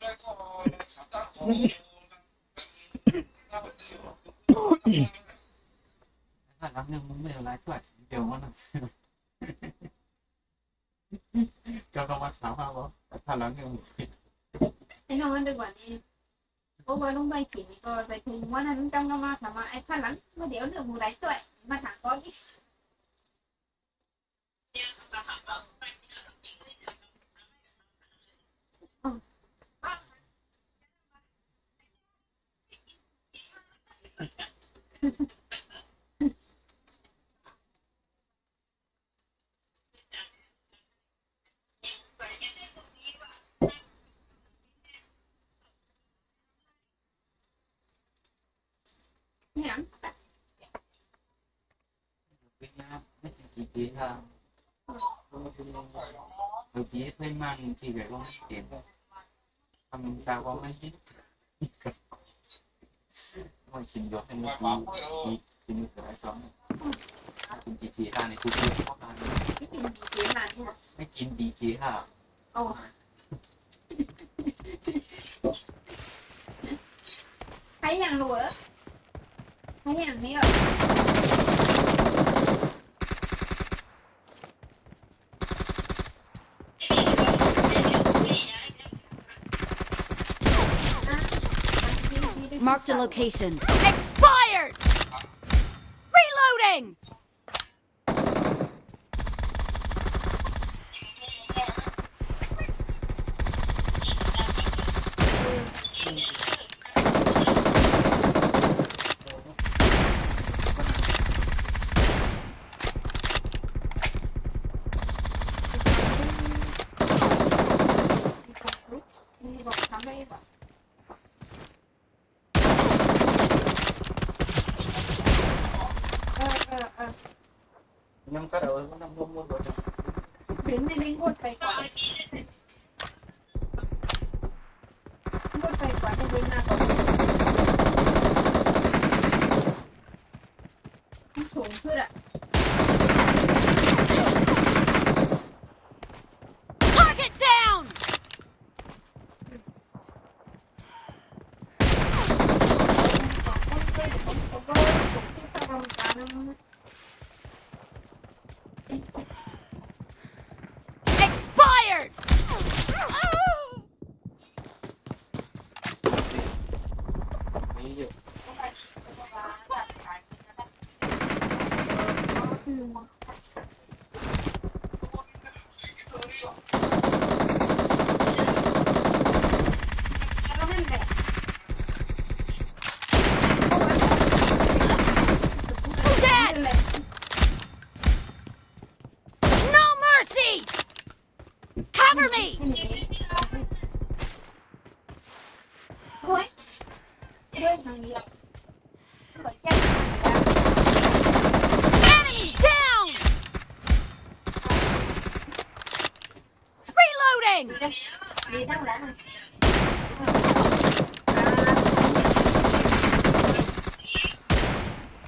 ถ้ารับเรื่องมึงไม่อะไรก็เดี๋ยวมันก็มาถามว่าถ้ารับเรื่องไอ้น้องมันดีกว่านี้โอ้ยลงไปกินนี่ก็ไปถึงวันนั้นจำก็มาถามว่าไอ้ผ้าหลังมาเดี๋ยวเรื่องมูไรตัวมาถามก้อนนี่เนี่ยเป็นงานไม่ถึงกี่ปีครับบางทีเพื่อนมันที่แบบว่าไม่เต็มทำจากว่าไม่คิดมันกินยอดให้มันดีกินมืออะไรซ้อมกินดีเจค่ะในทุกเรื่องข้อการที่เป็นดีเจมาที่น่ะไม่กินดีเจค่ะโอ้ใครอย่างหนูใครอย่างนี้อ่ะMarked a location. Expired! Reloading! nhưng có đội có năm mua đội đến đây đến một phải quả cho bên nào có không xuống thôi ạ Target down! Expired! Dead! No mercy! Cover me! thôi chơi thằng gì phải chết Enemy down! Reloading! đi đâu đã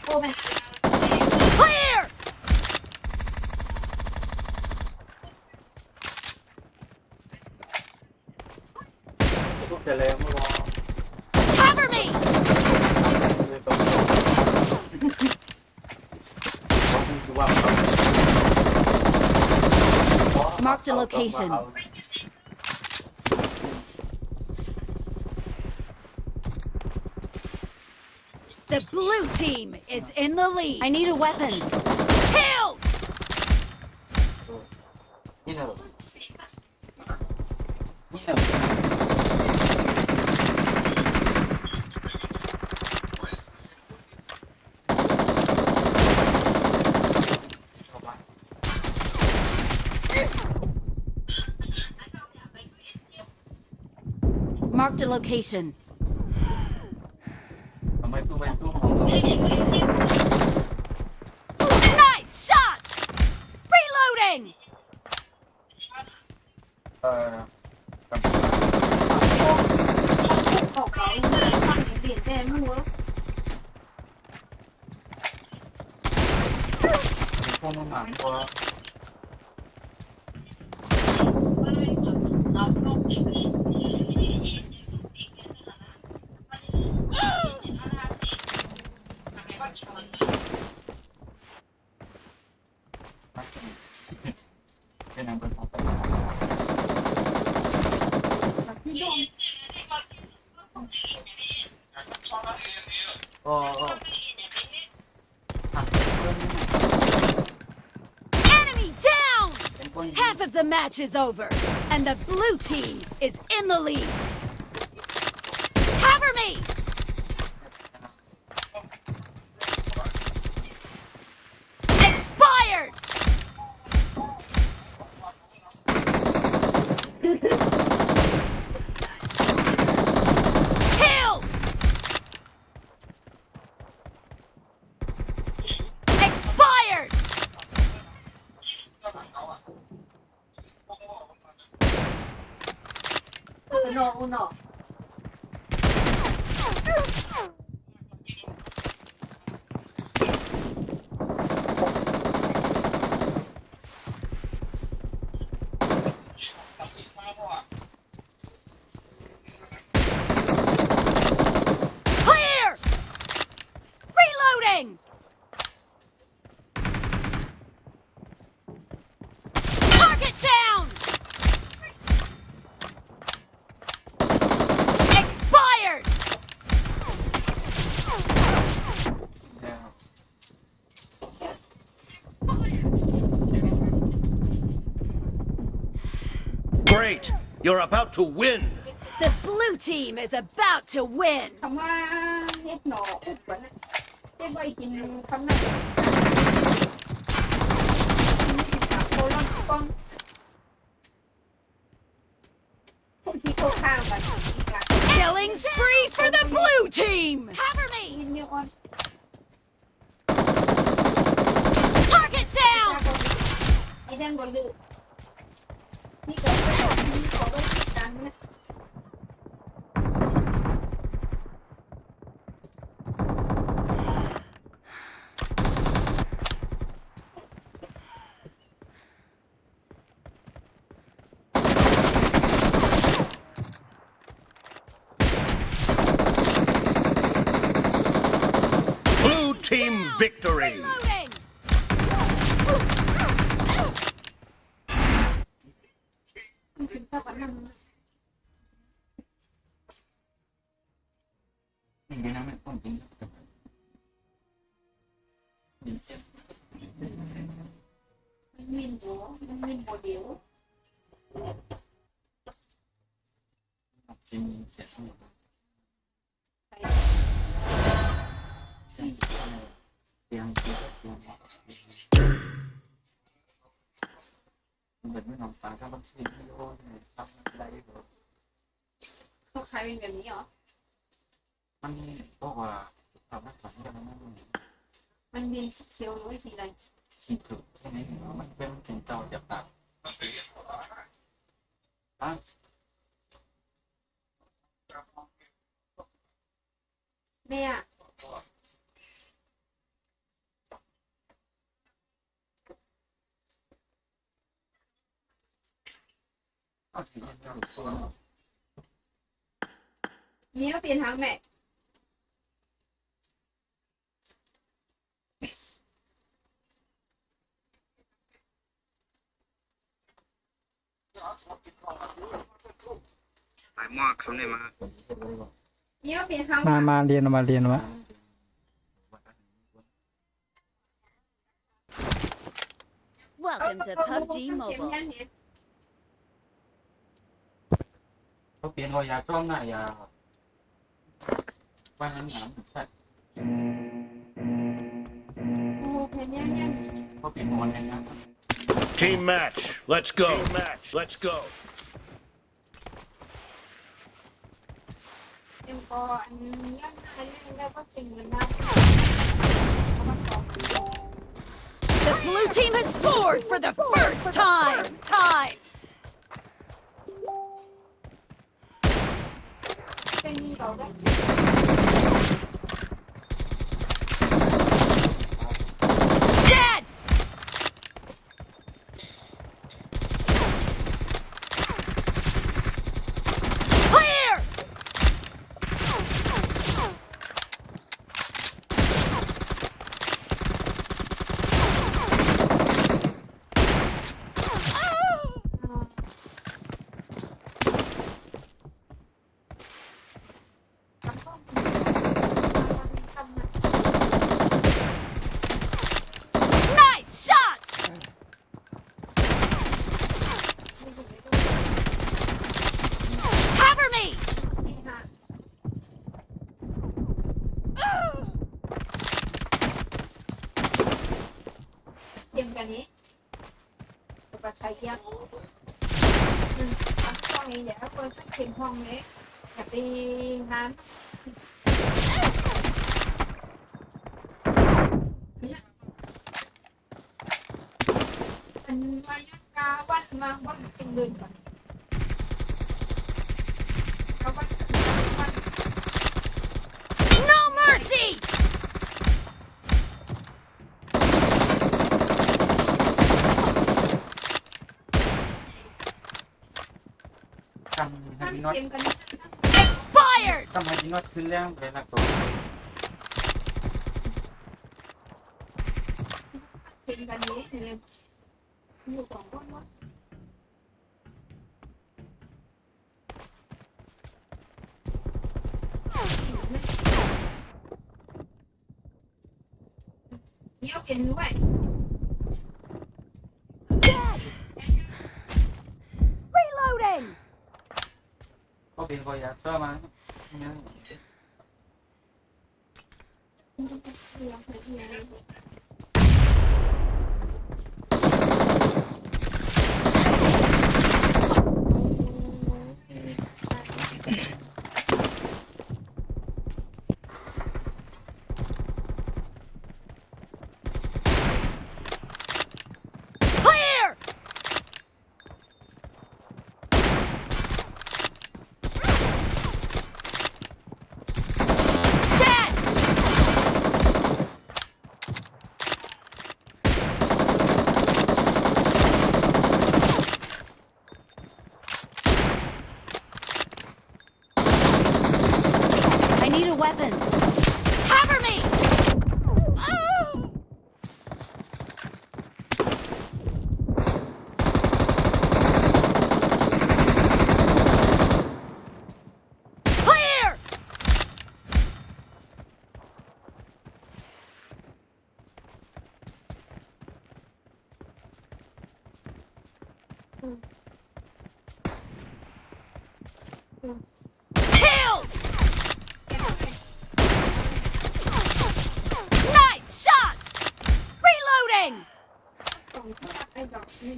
cô mày Clear! thuốc tele mới lo Cover me! Marked a location. The blue team is in the lead. I need a weapon. Killed! như nào như nào Marked a location. mấy tôi bên tôi không Nice shot! Reloading! khẩu có sang cái biển về mua không có mạng qua The match is over, and the blue team is in the lead. Cover me! Expired! Killed! Expired! Uno. Clear! Reloading! Target down! Expired! แล้ว Great! You're about to win! The blue team is about to win! คำว่าเฮ็ดหนออุบวะเนี่ยเจ๊ใบกินคำนั้นโคลอนป้องพวกที่เข้าข้างกันอีกละ Killing spree for the blue team! Cover me! วินเนียออน Target down! ไอ้แดงบอลลือนี่เกิดไม่ออกนี่ขอไว้ติดตามนะ Blue team victory! Reloading! มันถึงเข้ากันนั่น นี่เดี๋ยวนะแม่ผมกินกินเจ็บ มันมินโบเดียว กินเจ็บหมด ไป เตียงกินก็เตียงเหมือนไม่นอนตาถ้ามันสิ่งที่โอ้ยทำอะไรเหรอ เขาขายเป็นแบบนี้เหรอ มันบอกว่าทำให้ฝันยังไม่รู้ มันมีสีเขียวหรือว่าสีอะไร สิ่งถูกใช่ไหมมันเป็นสิ่งเก่าจากตับอ่ะ แม่อะ เอาถึงจะรู้ตัว เมียเปลี่ยนทางแม่ หลายมากเขาเนี่ยมา เมียเปลี่ยนทาง มาเรียนมา Welcome to PUBG เข็ม Mobile. ยังเนี่ย เขาเปลี่ยนรอยยาจ้องหน้ายาว่างั้นหนามใช่ โอ้เข็มยัง เขาเปลี่ยนมอนอย่างนั้น Team match, let's go! Team match, let's go! เอ็มก็อันยังอันนี้แล้วก็สิ่งมันน่า The blue team has scored for the first time! เป็นเราได้ Dead! Clear! เปิดสักเข็มห้องเล็กอย่าไปน้ำอันวายุกาวันมาวันสิ่งเดินก่อนกาวัน No mercy! ทำให้ วัน พี่น็อต เข็มกัน Expired! ทำให้พี่น็อตขึ้นแล้วเลยนะตัว เข็มกันนี้เนี่ยอยู่สองคนวะเยี่ยวเปลี่ยนด้วย Reloading! ก็เป็นก็อยากเชื่อมันเนี่ย Clear! Dead! I need a weapon. Cover me! Oh! Clear! Killed! Nice shot! Reloading! ไอ้ดอกนี่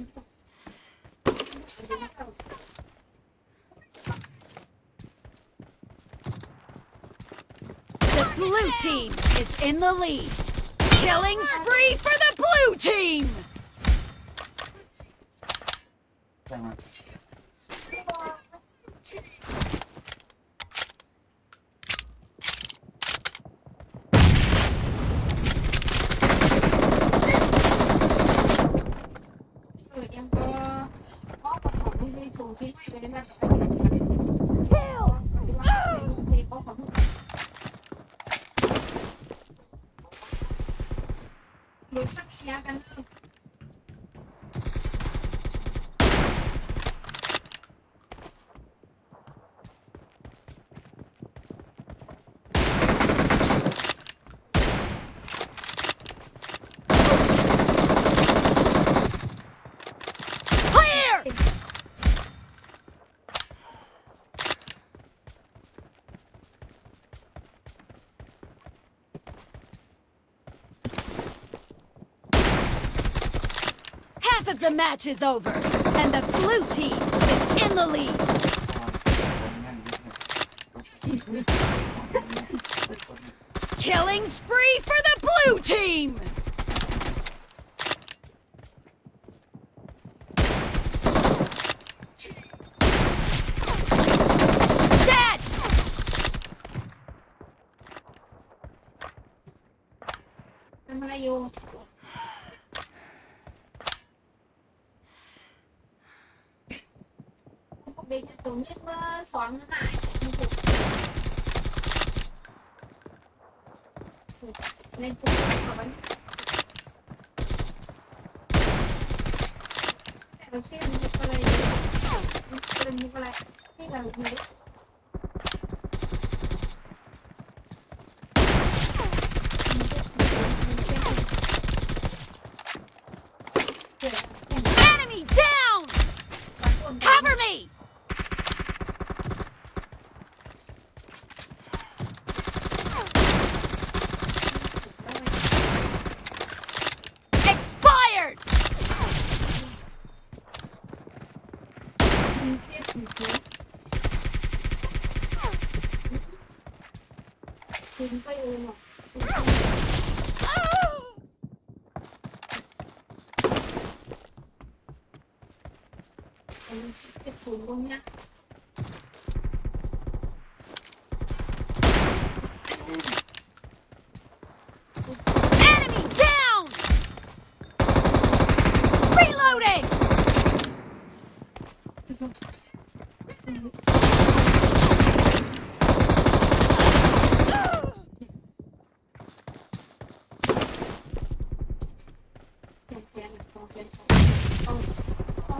The blue team is in the lead. Killing spree for the blue team! ใช่ไหม ยังก็เพราะของที่ได้สูงที่ไม่ได้มาจาก Kill! หรือสักเชียร์กัน Clear! Half of the match is over, and the blue team is in the lead. Killing spree for the blue team! Dead! ทำอะไรอยู่เด็กจะตรงนี้เมื่อสอนหายในตัวสอนแต่เส้นมันอะไรมันเป็นอะไรที่เราไม่ได้Enemy down! Cover me! Expired! มีเทียบสีเขียว ถึงไปเองหรอกเป็นถุงตรงเนี้ย Enemy down! Reloading! เขียนของเขียนโอ้โอ้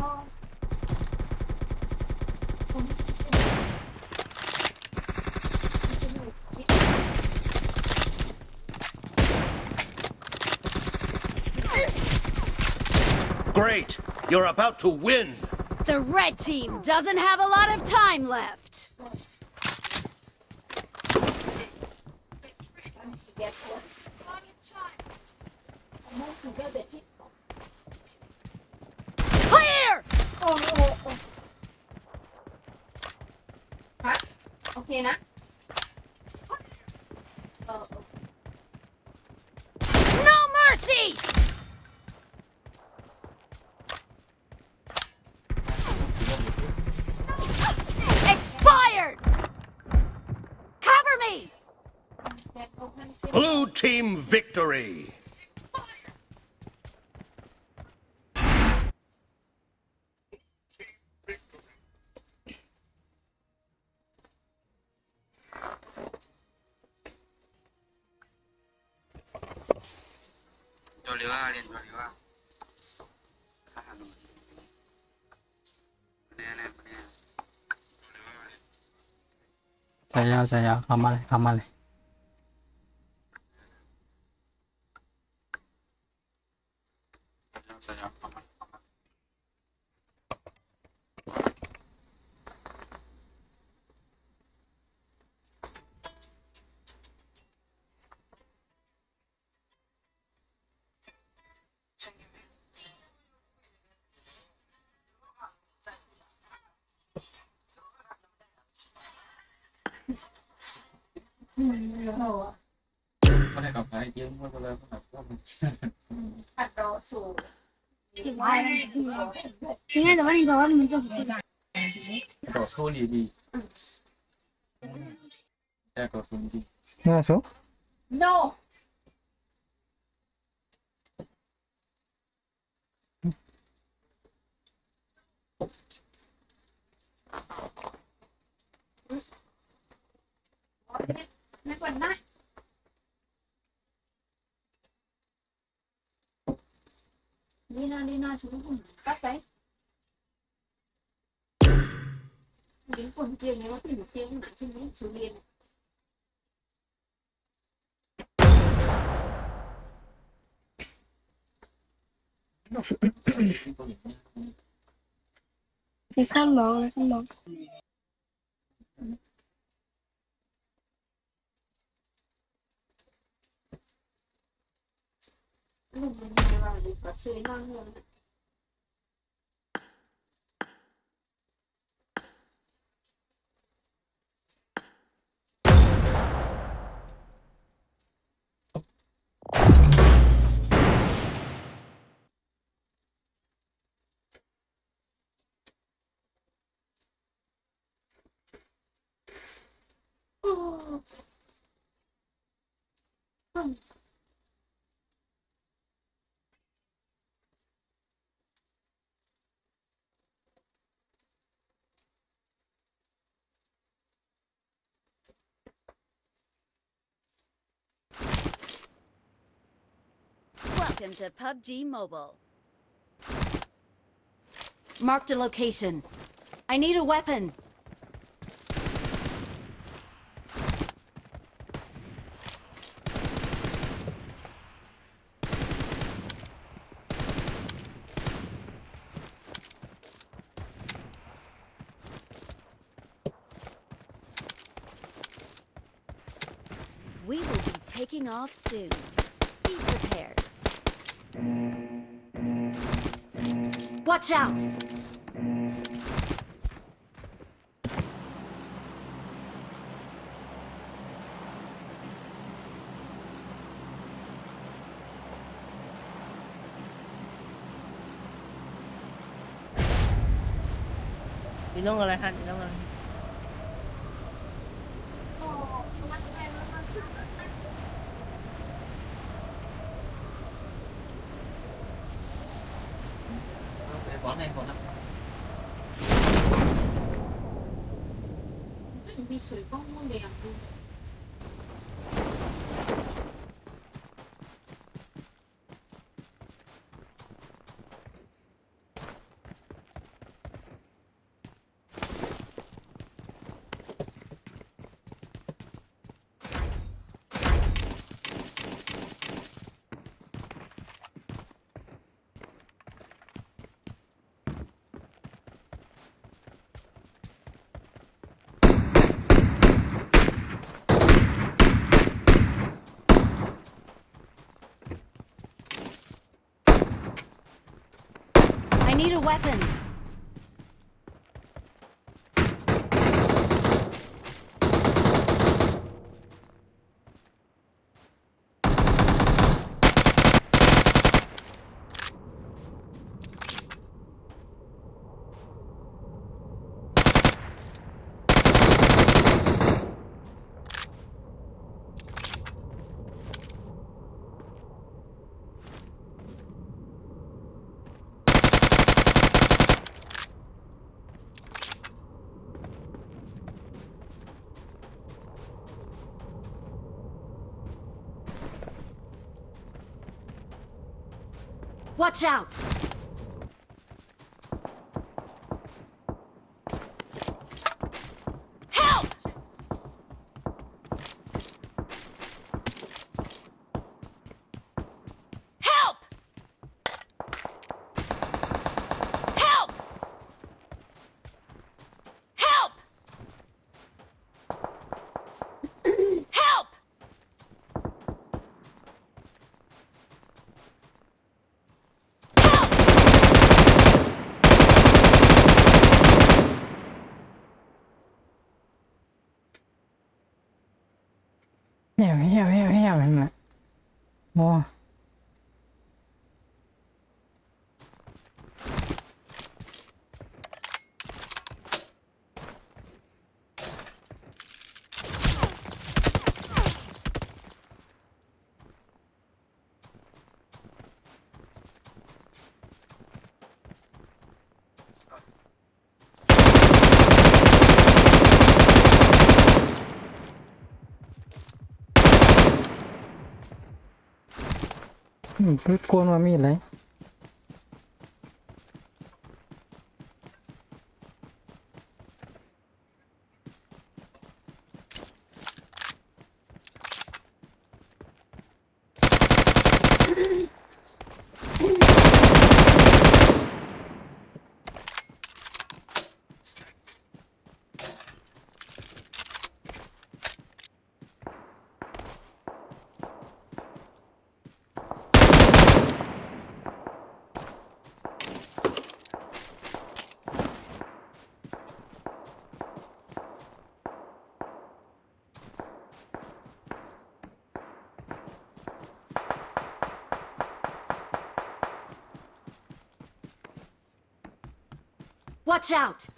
Great! You're about to win! The red team doesn't have a lot of time left. สีแดงตัวมันสีแดงแบบที่ Clear! โอ้โหฮะโอเคนะNo mercy! Expired! Cover me! แดงโอ้พันเจ็ด Blue team victory! โจลิว่าเรียนโจลิว่าทหารแน่แน่แน่ saya kamal สยามประมาณ โอ้ ก็ได้กับใครเยอะมากเลยแบบว่ามัน ผัดรอสูถึงว่าถึงไงแต่ว่ามันจะเป็น ต่อสู้ดีแต่ต่อสู้ดี masuk no ไม่ก่อนนะดีนะชุดคุณก็ไปยิงคนเจียงเนี่ยว่าเป็นเจียงหนักชิ้นนี้สุเรียน ซึ่งตัวอย่างนี้ ในขั้นมองในขั้นมอง ลูกมันไม่ว่าลูกก็ซื้อนั่งเงิน Welcome to PUBG Mobile. Marked a location. I need a weapon. We will be taking off soon. Be prepared. Watch out! 你弄过来看，你弄过来。 Để quán này còn không? มี水光木两个。 I need a weapon. Watch out! Help! Help! Help! Help! Help! Heo em ạ. Wow. Rút côn mà mi lấy. Watch out!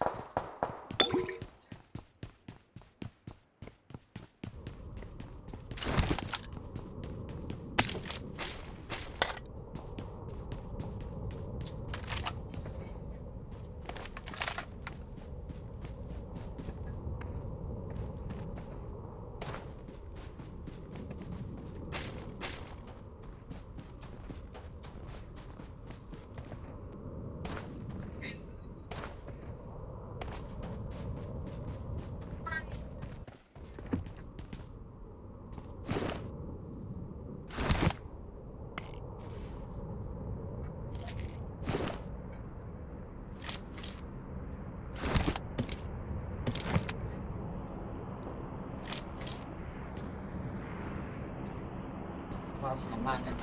Qua sàn ban này.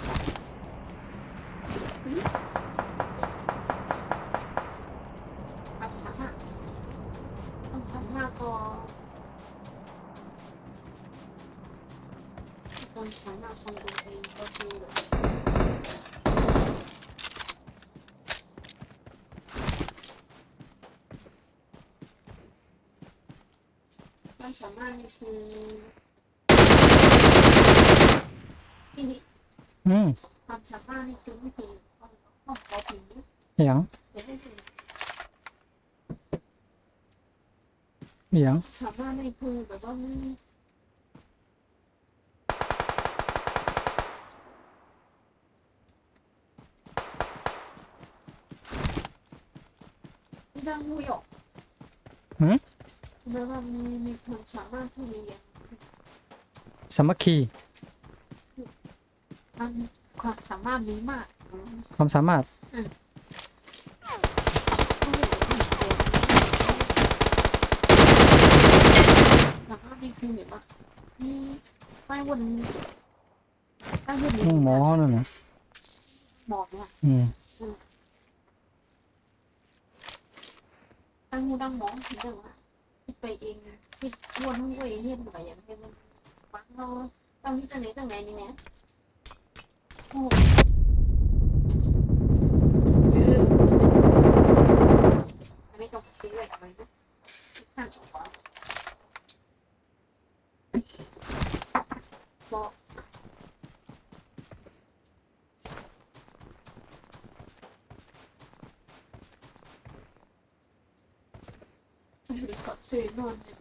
ปับช้ามากต้องทำมากพอตอนสามารถทรงตัวเองก็คือแบบ ความสามารถนี่คือที่นี่ อืม ความสามารถนี่คือไม่คือของเขาผี เหียง เป็นไม่คือ เหียง สามารถนี่คือแบบว่ามีที่ดังหูหยกแบบว่ามีความสามารถที่เรียน สามัคคี มันความสามารถนี้มาก ความสามารถ สามารถนี่คือแบบว่ามีป้ายบนป้ายบน หมอนั่นน่ะ บอกเนี่ย อืม ตั้งหูดังหมองถึงเรื่องว่าคิดไปเองคิดวนทั้งเวยเรียนไปอย่างเป็นฟังเราตั้งที่จังไหนนี่เนี่ยโอ้อันนี้ก็ซื้อไว้ทำไมนะท่านบอกขอบซื้อนอนเนี่ย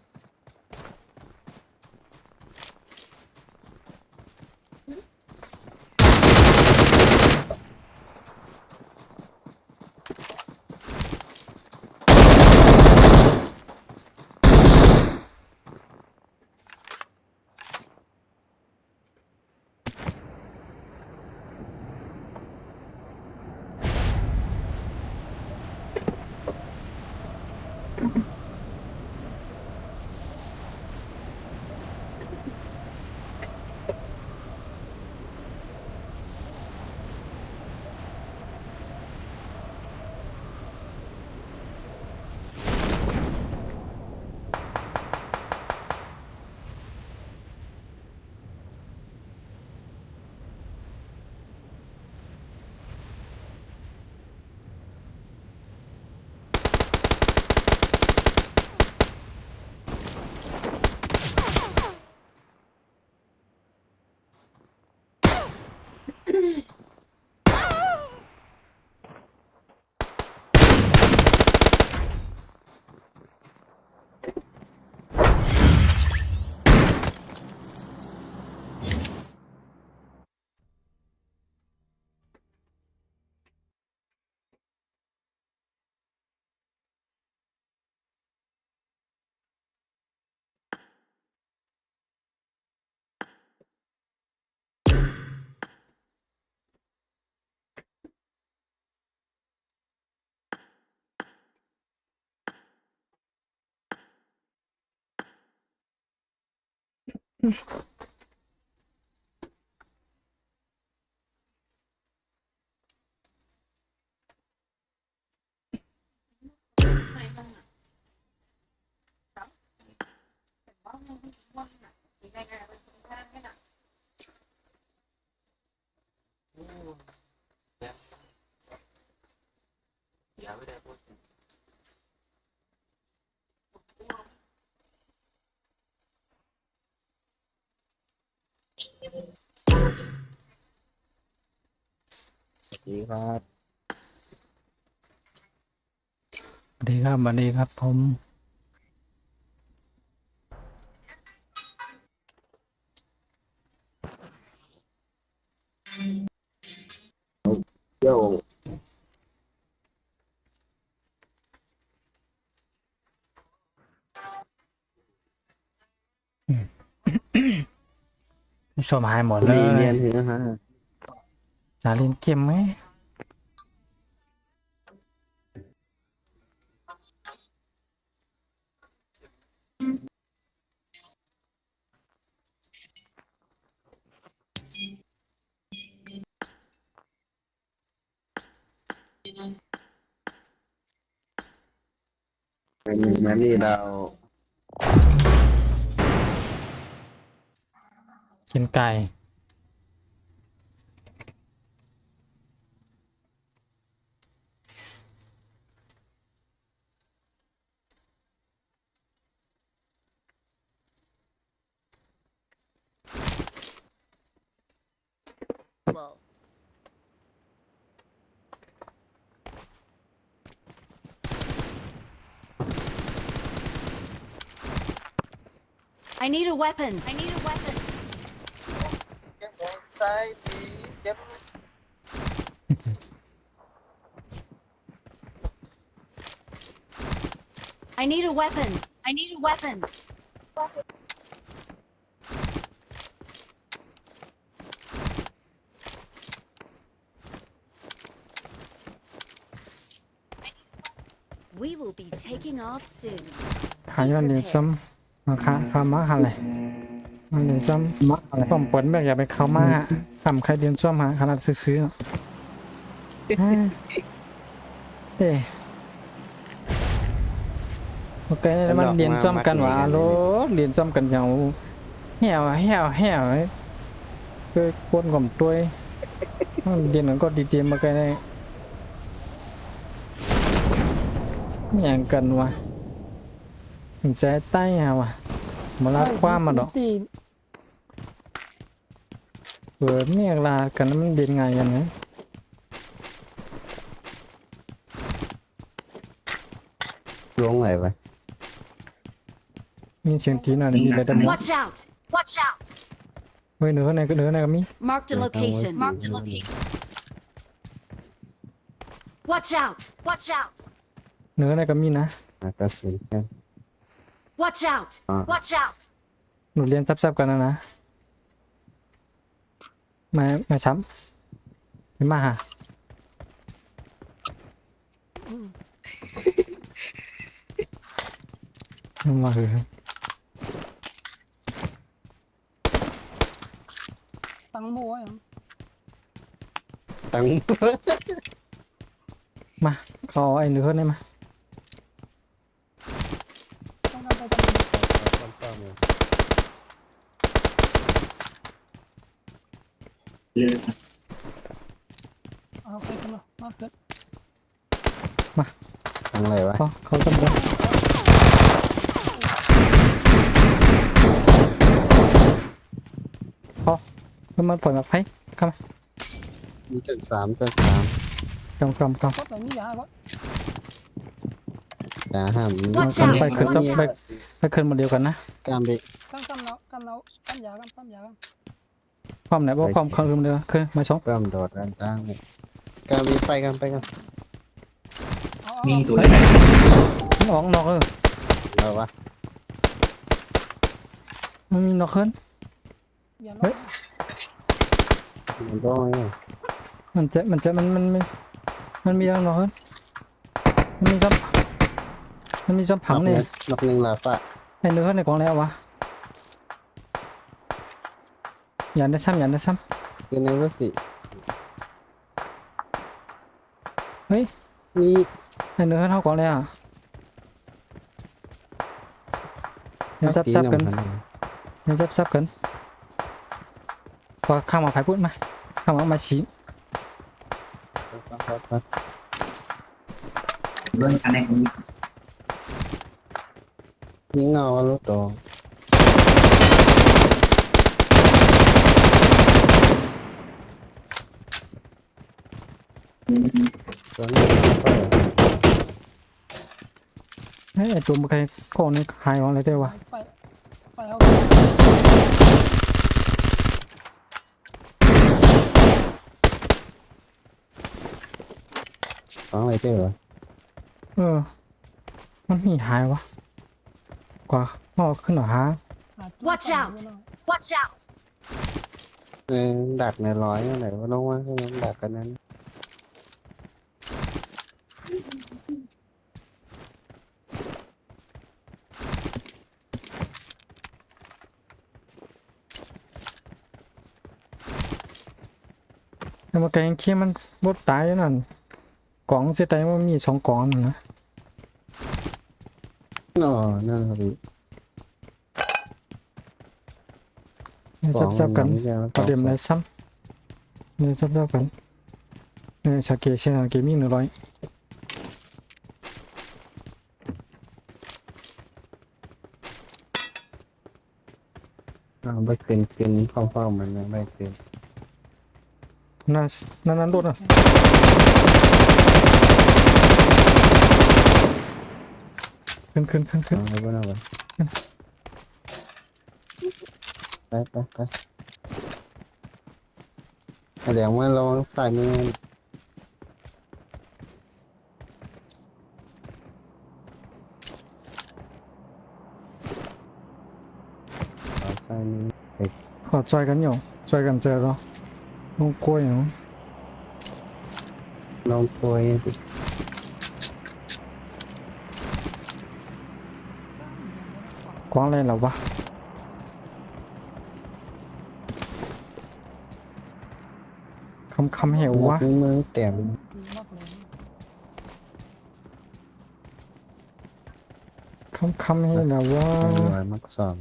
ไม่ต้องอ่ะครับแต่ว่ามันไม่ว่างอ่ะยังไงกันเป็นคนแค่ไม่หนัก อย่าไม่ได้พูด ดีครับ สวัสดีครับสวัสดีครับผม เที่ยว ชมหายหมด บุ เล รีเรีย ย นถึงฮะ จะเล่นเกมไหม เป็นแมนนี่เรา กินไก่ valuable. I need a weapon. I need a weapon. I need a weapon. I need a weapon. We will be taking off soon. หายวันเดียนซ้ำมาค่ะเข้ามาอะไรวันเดียนซ้ำมาอะไรผมปวดแบบอย่าไปเข้ามาทำใครเดียนซ้ำหาขนาดซื้อๆเอ๊ะโอเคแล้วมันเรียนซ้ำกันวะโลเรียนซ้ำกันอย่างเหี่ยวเพื่อคนกล่อมตัวเรียนกันก็ดีๆมากันเลยอย่างกันวะใจใต้ฮะวะมาลาความมาดอกเปิดเนี่ยลากันมันเด่นไงกันนะ ลงไหนไป มีเสียงทีหน่อยมีอะไรดัง Watch out! Watch out! เฮ้ยเหนือไหนก็มี Marked a location. Marked a location. Watch out! Watch out! เหนือไหนก็มีนะ กระสุนแค่ Watch out! Watch out! หนูเรียนซับๆกันนะมาซ้ำไม่มาหามาเหอะ ตังโม่ยัง ตัง มาขอไอ้เหนือได้มา ต้องการไปตัง เอาไปกันเลยมาเกิด ตังอะไรวะ เขาต้องบอกก็มาปล่อยมาไพ่เข้ามา มีเจ็ดสาม กำ ก็แต่มียาก็ อย่าห้าม Watch ต้อง out! ไปขึ้น Watch ต้อง out! ไปขึ้นมาเดียวกันนะ กามดิ กันเรากันยากันปั๊มยากัน ความไหนบอกความขึ้นมาเดียวขึ้นมาสอง เริ่มโดดกันตั้งกามดิไปกัน มีตัว ออกนอก เราวะ มันมีนอกขึ้น ยา มันต้องไง มันมีนอกขึ้นมันมีจำผังเนี่ย นกหนึ่งลาฟ้า ไอ้เนื้อในกล่องแล้ววะอย่าได้ซ้ำ คือในรถสิ เฮ้ย มี ไอ้เนื้อเท่ากล่องแล้วยังซับกันพอข้ามมาไผ่พูดมาข้ามมาชี้ เรื่องคะแนน มีเงาลูกโตตัวนี้ เฮ้ยไอ้ตัวมันใครกล่องนี้หายของอะไรได้วะ ไปเอา ของอะไรเจ้า มันมีหายวะกว่าหอกขึ้นหรอฮะ Watch out! Watch out! ดักในร้อยนั่นแหละว่าลงว่าให้น้องดักกันนั้น แต่มาแกงเคี้ยมันบดตายนั่นกล่องเสียใจว่ามี2กล่องนะ อ๋อนั่นครับพี่ ซับกันประเดี๋ยวอะไรซ้ำเนี่ยซับกันเนี่ยสเกตเช่นเกมมิ่ง100ไม่เกินพร้อมๆมันไม่เกิน นั่นรถอ่ะขึ้น เอาไปเอาไปไปแสดงว่าเราใส่มือใส่มือ ขอจอยกันอยู่จอยกันเจอก็ลงกล้วยอยู่ ลองตัวเองสิ กว้างอะไรเหรอวะคำเหววะ มือแต้ม มากเลย คำเหวเหรอวะ ลอยมักสอบ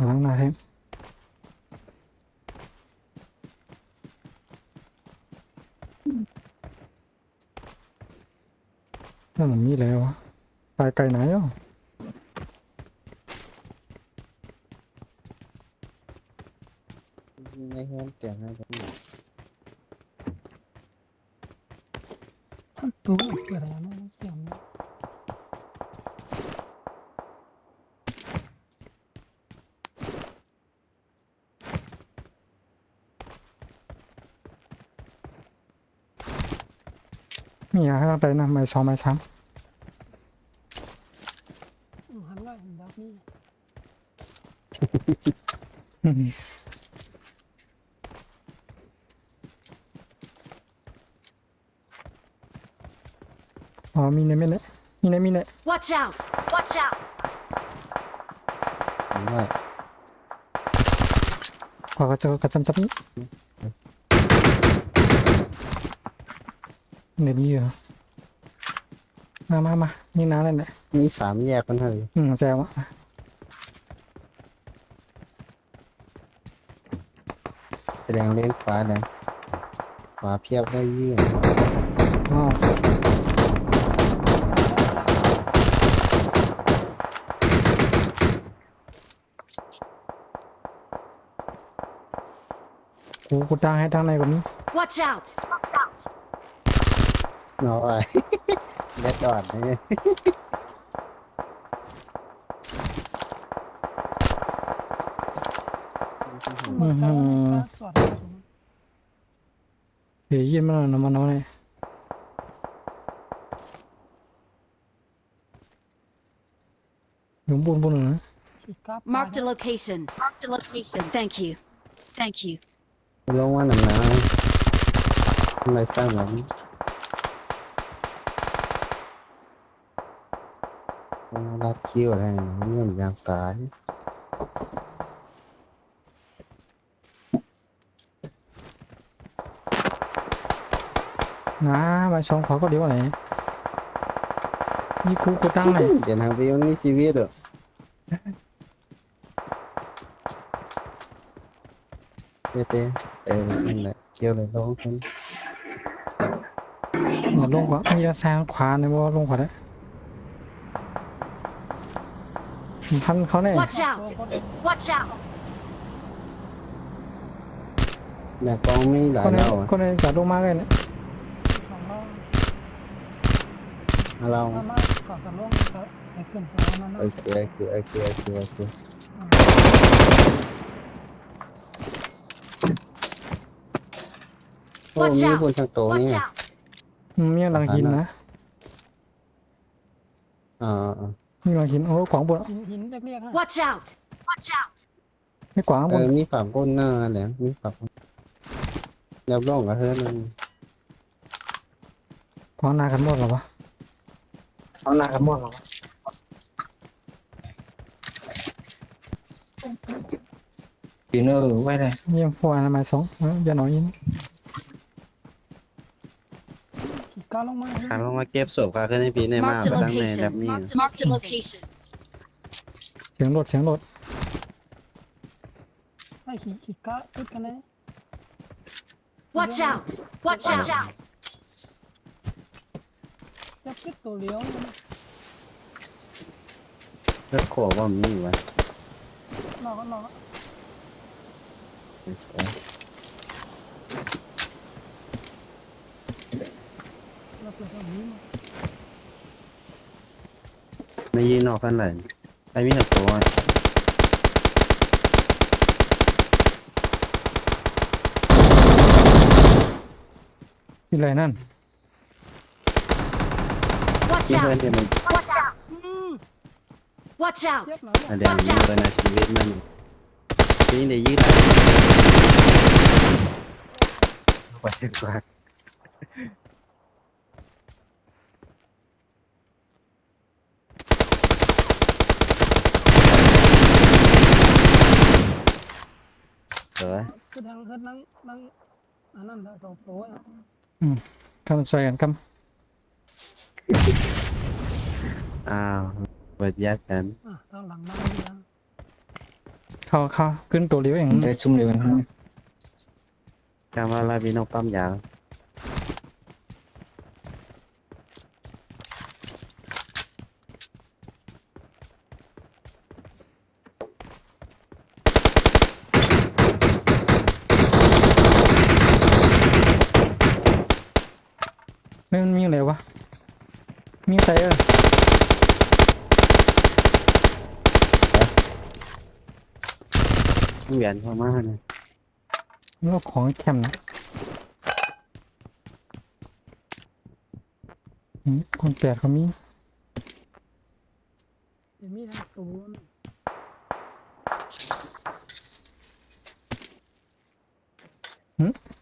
ล้างหน้าให้นั่นมันมีแล้ววะตายไกลไหนอ่ะ ในห้องแต้มน่าจะ ท่านตู้เกิดอะไรมาเตรียมนะ มีอะไรตั้งแต่นะไม่สองไม่สาม หันว่าเห็นดักนี่ อืมอ๋อมีเนไม่เนมีเน Watch out! Watch out! ว่า ขอกระเจอกระจำจับนี้เดี๋ยวนี้เหรอมานี่น้าเลยเนี่ย มี3แยกกันเถอะ แซวอ่ะ แสดงเล่นขวาแดงขวาเพียบได้ยื่น อ๋อกูตั้งให้ทางในก็มี Watch out! เนาะไอ้แย่จอดนี่ สอด เดี๋ยวยิ้มมาหน่อยมันเอาเลยอยู่บนเลยนะ ขีดกราฟ Marked a location. Marked a location. Thank you. Thank you. ลงว่าหนังหนาทำไมสร้างแบบนี้รัดคิ้วอะไรเงื่อนยางตาย นะมาสองขอก็เดี๋ยวอะไรนี่กูตั้งเลย เปลี่ยนทางไปมันมีชีวิตเหรอเต้นั่นแหละเกี่ยวเลยลงคน อย่าลงขวามีแซงขวาในบ่ลงขวาได้พันเขาแน่ Watch out! Watch out! แม่กองมีหลาย คนนี้ เราอ่ะ คนนี้จะลงมาเลยเนี่ย 2 รอบ เรา มาก่อนกันลงไปขึ้นไปมา โอเคโอ้มีคนทางโต Watch นี่ out! มีหลังหินนะ อ่า มีหลังหินโอ้ขวางบน หินเรียกๆฮะ Watch out! Watch out! ไม่ขวางบน มีฝั่งก้นหน้าแหละมีฝั่งแนวร่องกับเธอนึง ขวางหน้ากันหมดหรอวะ ปีเนอร์ไว้เลย เยี่ยมฟัวอะไรมาสองอย่าหน่อยยิง ขีดกราฟลงมา ขาลงมาเก็บศพขาขึ้นในปีในมา Marked a ตั้งในแบบ location. นี้ Marked a location. เสียงรถ ให้ขีดกราฟขึ้นกันเลย Watch out! Watch out! คิดตัวเลี้ยวนะ เลือดโคว่ามีอยู่วะ นอกก็นอก สวย เราเปิดตรงนี้มา ไม่ยืนนอกกันเลยไอ้มีหักตัว ที่ไรนั่น Watch ที่เพื่อน out! ที่มัน Watch out! Watch เทีย out! บหลัง แสดงมีเลยในชีวิตมันที่ได้ยืดไปดีกว่าเดี๋ยว คือทางคือนั่งอันนั้นแหละสองตัวอ่ะ กำลังช่วยกันก อ้าวเปิดแยกกัน ทางหลังนั่งนี่นะ ำเขาขึ้นตัวเลี้ยวเอง ได้ชุ่มเดียวกันจำว่าลาบินอกปั๊มยาวไม่มันมีอะไรวะมีไตเออ เหวียนพม่าเนี่ย โลกของแคมป์นะคนแปดเขามี จะมีทางตัว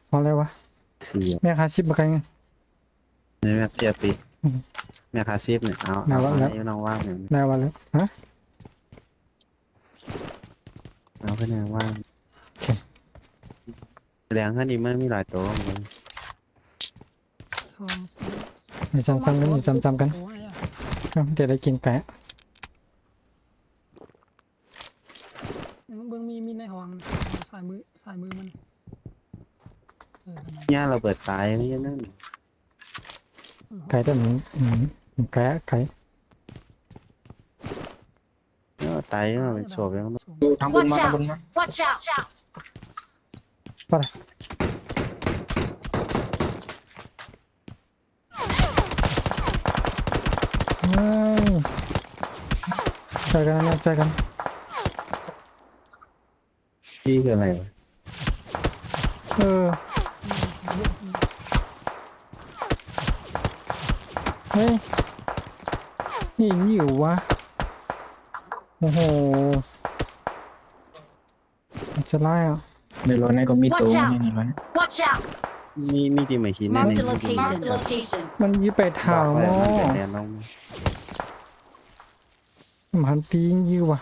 พอแล้ววะ เสีย แม่ค้าชิบมากัน ในแม่เทียบปีแม่คาซีฟเนี่ยเอาให้น้องว่างเนี่ย แล้ววะแล้วฮะ เอาขึ้นมาว่างแรงขึ้นดีมันมีหลายตัวเลย สอง อยู่ซ้ำๆกันอยู่ซ้ำๆกัน ตัวอ่ะ เดี๋ยวได้กินไก่ เบื้องมีในห้องสายมือมันย่าเราเปิดสายนี่นั่น ไก่แต่มันไก่ ไตมันเป็นโฉบยัง Watch out! Watch out! ช่วยกันนะช่วยกัน ที่คืออะไร เออเฮ้ยนี่อยู่วะโอ้โหมันจะไล่อ่ะ ในรถนี่ก็มีตัว Watch นี่ out! นะ Watch out! มีที่ไม่คิดแน่ Marked a ๆ location. Location. มันยิบไปเท้า แล้ เนา ว ะ แดนลง มันตียิวว่ะ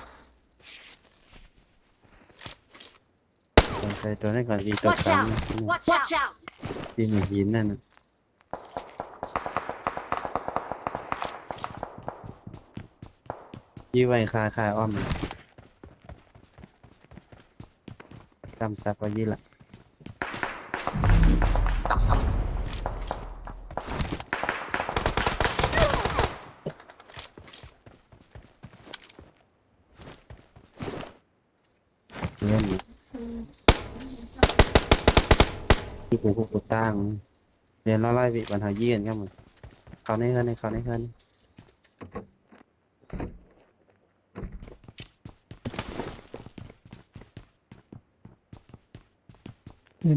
ใส่ตัวนี้ก่อนดีตัว Watch กลาง out! Watch out! ที่ไม่คิดนั่นยี่ไว้คาอ้อมจำซับไว้ยี่ละเล่นที่กูตั้งเรียนไล่วิบันหายี่กันครับมึงเขาในกันเขาในกัน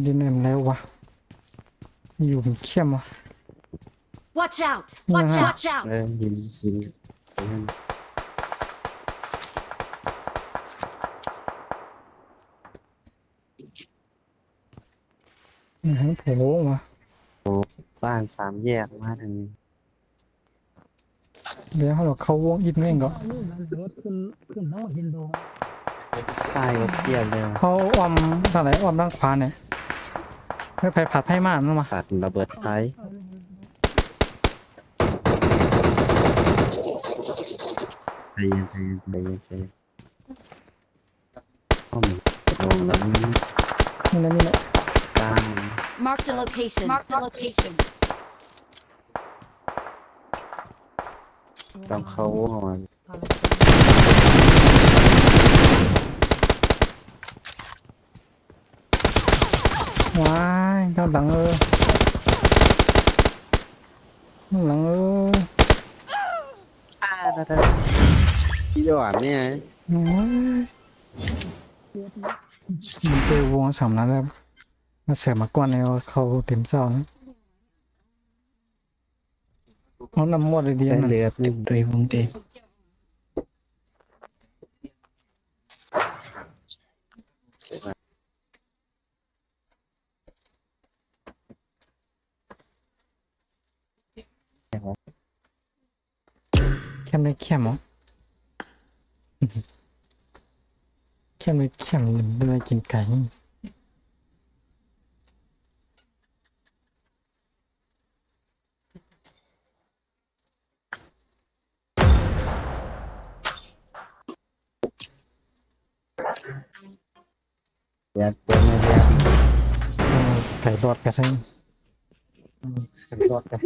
ดินเอ็มแล้ววะอยู่เป็นเข้มวะ Watch out! Yeah. Watch out! Watch out! หินโผล่มา บ้านสามแยกมาทางนี้ เดี๋ยวเราเข้าวงอิดแม่งก็ นี่มันรถขึ้นน้องหินโด ใช่ก็เทียบเลย เขาอ้อมทางไหนอ้อมด้านขวาเนี่ยไม่ไผ่ผัดไผ่มากนั่นมา สัตว์ระเบิดไฟใจเย็นอ้อมลงแล้ว นี่แหละ ตั้ง Marked a location. Marked a location. ตามเขาหอน ว้ายข้างหลังข้างหลังที่หวานเนี่ย โอ้ยมันเจอวงสามนัดแล้วมาเสือมากวนในเขาเต็มเศร้านะเอาน้ำมดเลยดี แต่ นะ เลือดนี่ตัววงเตะ เข้มเลยเข้มเหรอเข้มเลยเข้มเลยกินไก่ ยัดตัวไม่ยัด ไก่รอดกันใช่ไก่รอดกัน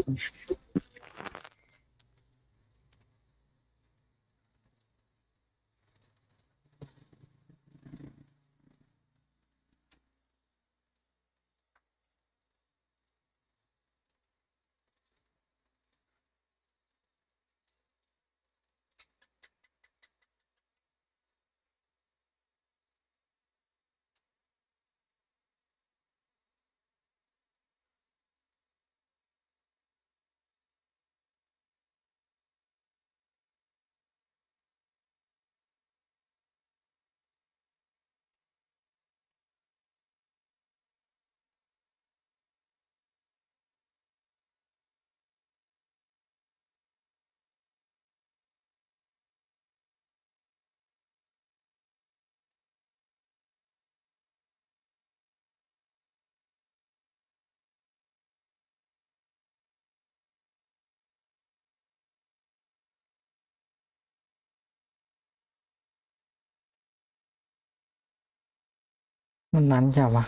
มันนานจังวะ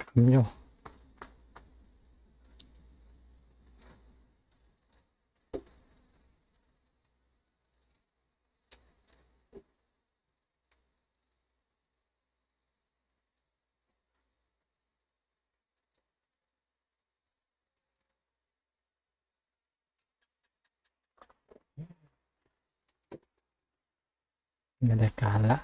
ขำอยู่ไม่ได้การละ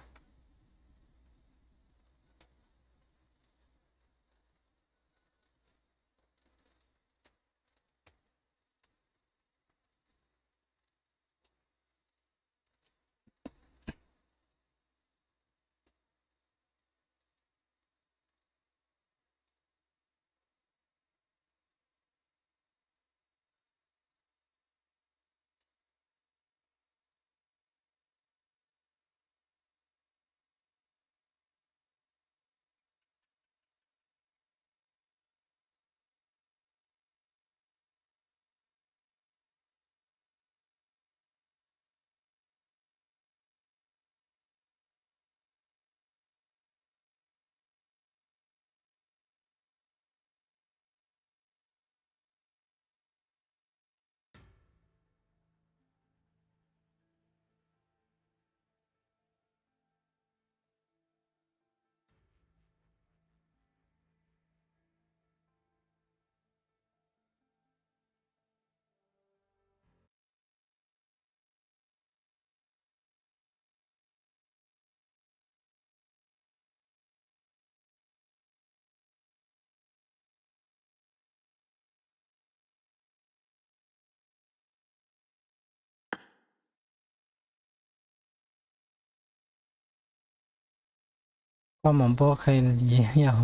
ก็หมอมพ่อเคยเยี่ยม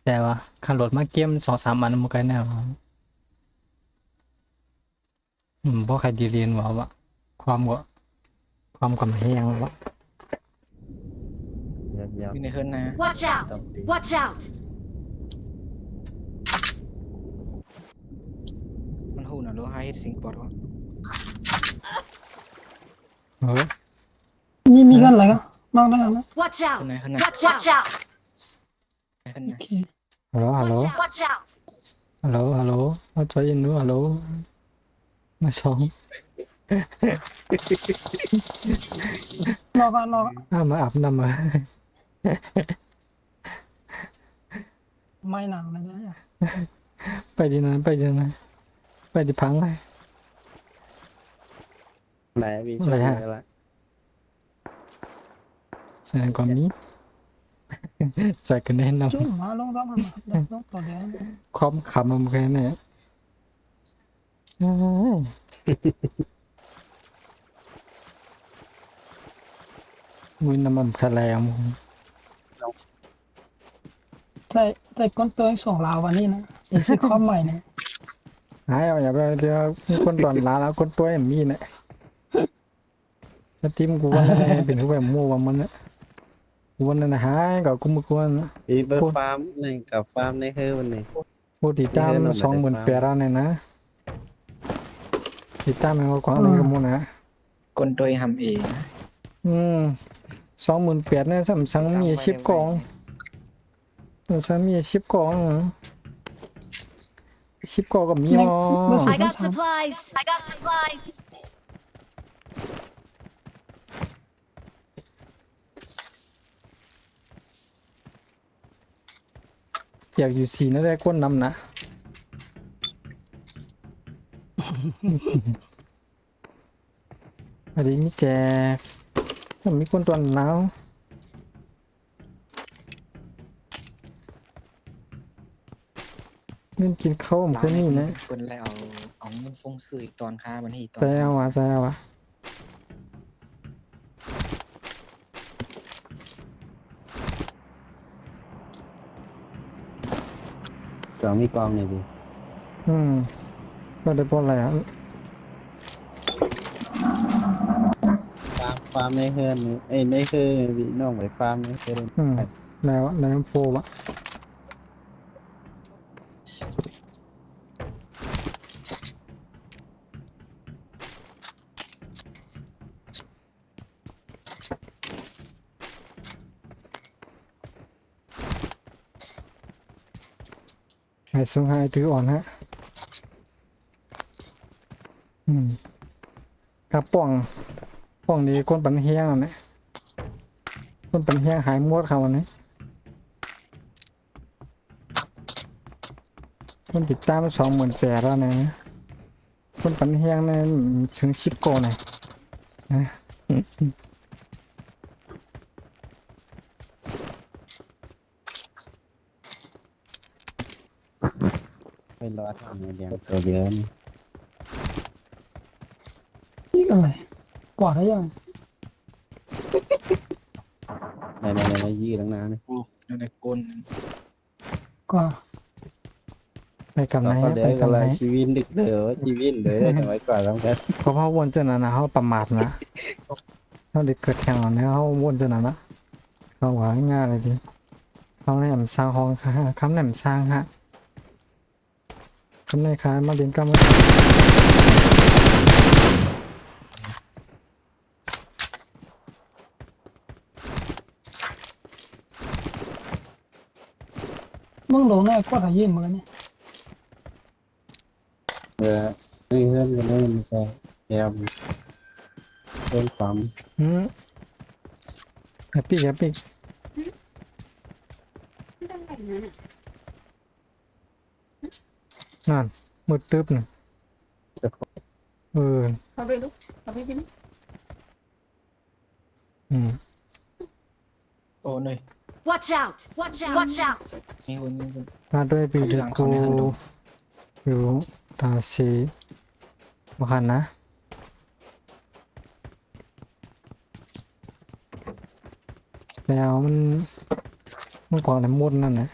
แต่ว่าขับรถมาเกี่ยม2-3 วันมันก็แน่พ่อใครดีเรียนวะความกำแหงวะ ยัดยัด อยู่ในเฮิร์นนะ Watch out! ต้องตี Watch out! มันหูน่ะรู้ให้เฮ็ดสิ่งปลอดภัย เฮ้ย นี่มีกันอะไรกันมากได้แล้ว Watch เฮิร์ out! นนะเฮิร์นนะ Watch out! เฮิร์น โอ นะ เค ฮัลโหล Watch out! ฮัลโหลฮัลโหลเอาใจเย็นดูฮัลโหล มาสอง รอก่อนรอก่อน มาอาบน้ำมา ไม่หนังเลยนะ ไปดีนะไปดีนะไปดีพังเลย ไหนพี่ช่วย อะไรฮะ เลยละ แสดงความนี้ ใจกันแน่น จุ่มมาลงต้องมันเด็กต้องตัวเดียว ำความขำมันแค่ไหนเอ้ยมือน้ำมันแค่แรงมึง แต่ก้นตัวเองส่งลาววันนี้นะอีกที่ข้อใหม่เนี่ย หายเอาอย่าไปเดี๋ยวมีคนตอนลาแล้วคนตัวเอ็มมี่เนี่ยสติมกูวันนั้นเป็นผู้แบบมั่วว่ามันเนี่ยวันนั้นหายกับกูมึกวัน พี่เบอร์ฟาร์มนี่กับฟาร์มในเฮือวันนี้ ผู้ติดตาม28,000เนี่ยนะติดตามมันก็กว้างเลยกับมูนะ คนตัวทำเอง 28,000เนี่ยสังมี10กล่องสังมี10กล่อง10กล่องก็มีอ๋อ I got supplies. I got supplies. อยากอยู่สีนั่นได้ก้นนำนะอันนี้มีแจกมีคนตัวหนาวเล่นกินข้าวผมเคยนี่นะ คนแล้วเอาเงินฟงซื้ออีกตอนค้ามันให้ตอน ใจเอาวะใจเอาวะ สองมีกองเนี่ยพี่ ก็ได้ปล้นอะไรอ่ะ ฟาร์มในเฮือนนี่เอ้ยในเฮือพี่น้องไปฟาร์มในเฮือ แล้วโฟมอ่ะ ไอ้สูงไอ้ถืออ่อนฮะกระป่องนี้คนปันเฮียงอ่ะเนี่ยคนปันเฮียงหายมดเขาอันนี้คนติดตาม28,000แล้วนะคนปันเฮียงเนี่ยถึง10กว่าเนี่ยนะ ไปรอทำเดียวตัวเดียวนี่ นี่อะไรกว่าได้ยัง ในยืดตั้งนานเลย โอ้นั่นแหละก้น กว่า ไปกับไหน เราเดี๋ ไป ยว กับ อะไร ไหน ชีวิตดึกเด้อชีวิตเด้อจะไว้ก่อนแล้วกัน เพราะเขาวนเจานั้นนะเขาประมาทนะเขาเด็กเกิดแข่งอันนี้เขาวนเจานั้นนะเขาหวานง่ายเลยดิเขาแหนมสร้างห้องค่ะคำแหนมสร้างฮะคำในค้ามาเรียนก็มา มึงลงแน่กว่าถ่ายยืนเหมือนกันเนี่ย ในเฮือนกันเลยมันจะแอบเพิ่มความ แฮปปี้ ตั้งแต่นั้นนั่นมืดตึ๊บน่ะเออ เขาไปลูกเขาไปดิน โอ้หน่อย Watch out. Watch out. Watch out. มีคนมีคน มาด้วยปีเดือกูอยู่ตาสีบ้านนะแล้วมันกว่าในมดนั่นแหละ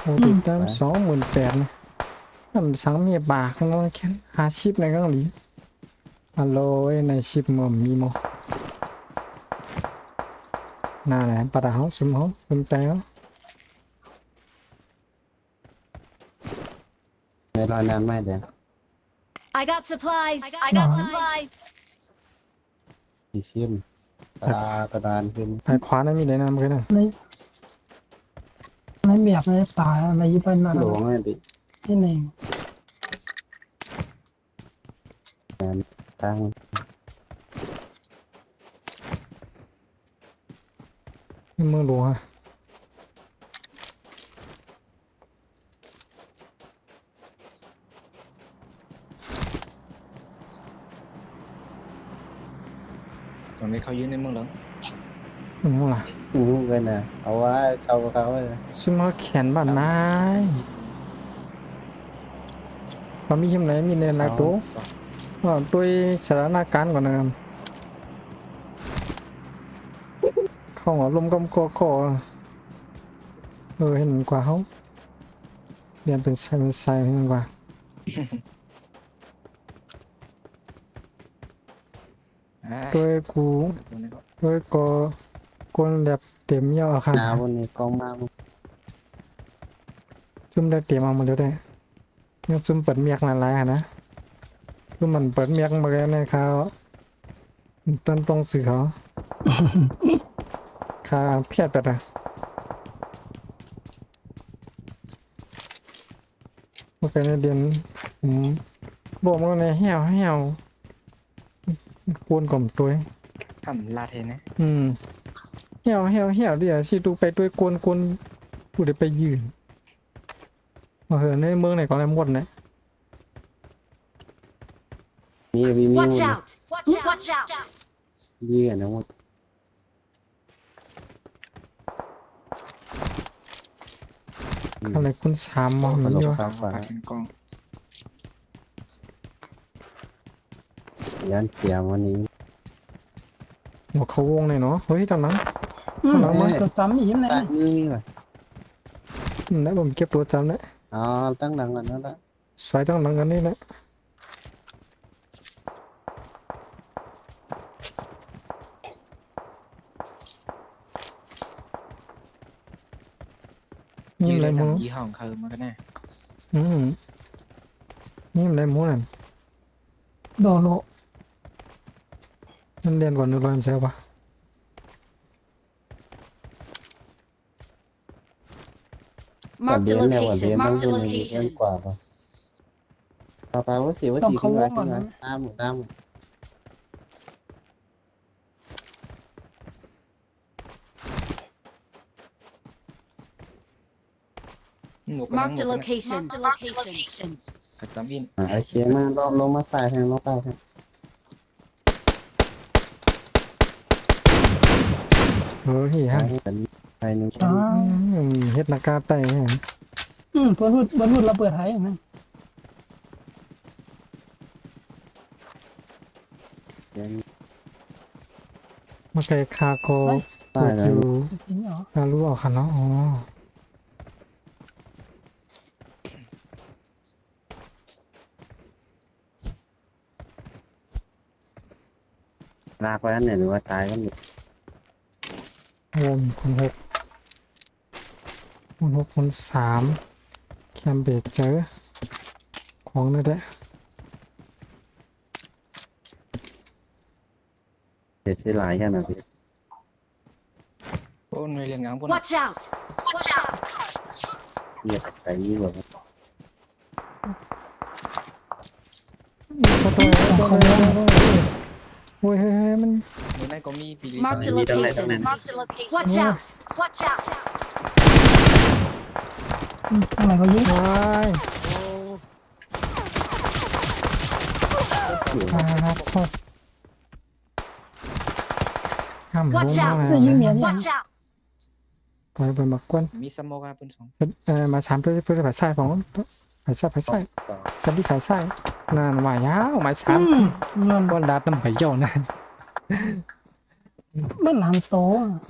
โอ้ติดตาม28,000นะทำสังเมียบากแล้วแค่50ในก็หลีฮัลโหลในชิปมันมีมั้งน่าแหละปะดาวซุ่มเขาซุ่มใจเขา ในรอยนานไม่เด้อ I got supplies. I got supplies. สีชิมกระดานขึ้น ไอ้ขวานั่นมีไหนนำกันนะ ใน เมียกไม่ตายอะไรยี่ปันมา หลวงไงพี่ ที่หนึ่ง ตั้ง นี่เมืองหลวงอะ ตอนนี้เขายืนในเมืองหลวง อืมล่ะ กันนะเอาว่าเขาเลย ซึ่งมาแขนบ้านนายเรามีหิมไหนมีเนินหลายตัวว่าด้วยสถานการณ์ก่อนนะครับเข้าหัวลมก็เห็นกว่าเขาเรียนเป็นไซเห็นกว่า ด้วยกู ตัวนี้ก็ ด้วยก็กวนแบบเต็มยอค่ะ หนาววันนี้กองมา จุ่มได้เต็มเอามาแล้วได้ยังจุ่มเปิดเมียกหลายๆนะจุ่มมันเปิดเมียกมาแล้วในเขาต้นตรงสื่อเขาคาเพียดไปเลยโอเคในเดือนบอกมาในเหี่ยวกวนกล่อมตัว ทำลาเทนนะ เหี่ยวเดี๋ยวสิดูไปด้วยกวนกูได้ไปยืนมาเหอะในเมืองไหนก่อนอะไรหมดนะ มีหม Watch ด out! Watch out! ยืนนะหมด อะไรคุณสามมองมันอยู่ ครับ ปากเป็นกล้อง ยันเสียวันนี้ หัวเขาวงเลยเนาะเฮ้ยตอนนั้น มันจะจำอีกไหน ตั้งมือมีป่ะ นะผมเก็บตัวจำนะ อ๋อตั้งดังกันนั่นแหละ สายต้องหลังกันนี่นะนี่อะไร ท มู ำยี่ห้อของเขามากันแน่ นี่อะไรมูนั่น โดโล นั่นเรียนก่อน100ใช่ปะ ก่อน Mark เดื the อนแล้วก่อนเดือน location. ต้อง Mark ดู the ใน location. เดือนกว่าป่ะต่อว่าสี่ขึ้นมาตาม หมวก Mark the หมวก location. Mark the location. สักสามอิน โอเคมาลงมาใส่แทงลงไปครับ เฮ้ยฮะ ไปหนึ่ง อ๋อ เฮ็ดนากาไต่ฮะ บนหุดเราเปิดไทยนะ เดือน มาไกลคาโก ใต้ อ แล้ว ยู่ จริงเหรอ คารู้ออกคันเนาะอ๋อ ลากไว้อันเนี่ยหรือว่าตายก็มี วงคน3แคมเบจเจอของนั่นแหละ เสียชีหลายแค่ไหนพี่ โอ้ยเรียนงามคน Watch out! Watch out! เรียกไปนี่แบบ เขาตัวโอ้ยเฮ้ยมัน ในนั้นก็มีปีรี Mark the location. Mark the location. Watch out! Watch out! ทำไมเขายิง วายครับพ่อห้ามลง Watch มา out จะยิงเมียยัง Watch out! ปล่อยไปมากวน มีสโมกาเป็นสอง มา3เพื่อผ่าซ้ายของผ่าซ้ายสันที่ผ่าซ้ายนานว่ายาวมา3 เงิน ก้อนดาดน้ำไหยาวนั่น มันหลังโต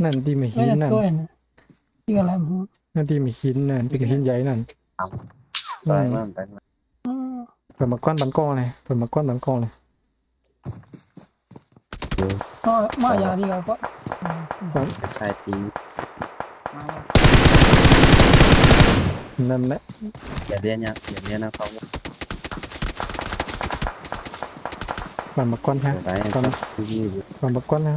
นั่นดีไม่หิ ไม่ น ได้ นั่น ตัวนะที่อะไรมึง นั่นดีไม่หินนั่นเป็นหินใหญ่นั่น ใช่มันไป เปิดมาก้อนบันกองเลยเปิดมาก้อนบันกองเลย มายาดีกว่าก็ ใช่จริง มา นั่นแหละ อย่าเรียนนะเขา เปิดมาก้อนฮะ ไปที่ เปิดมาก้อนนะ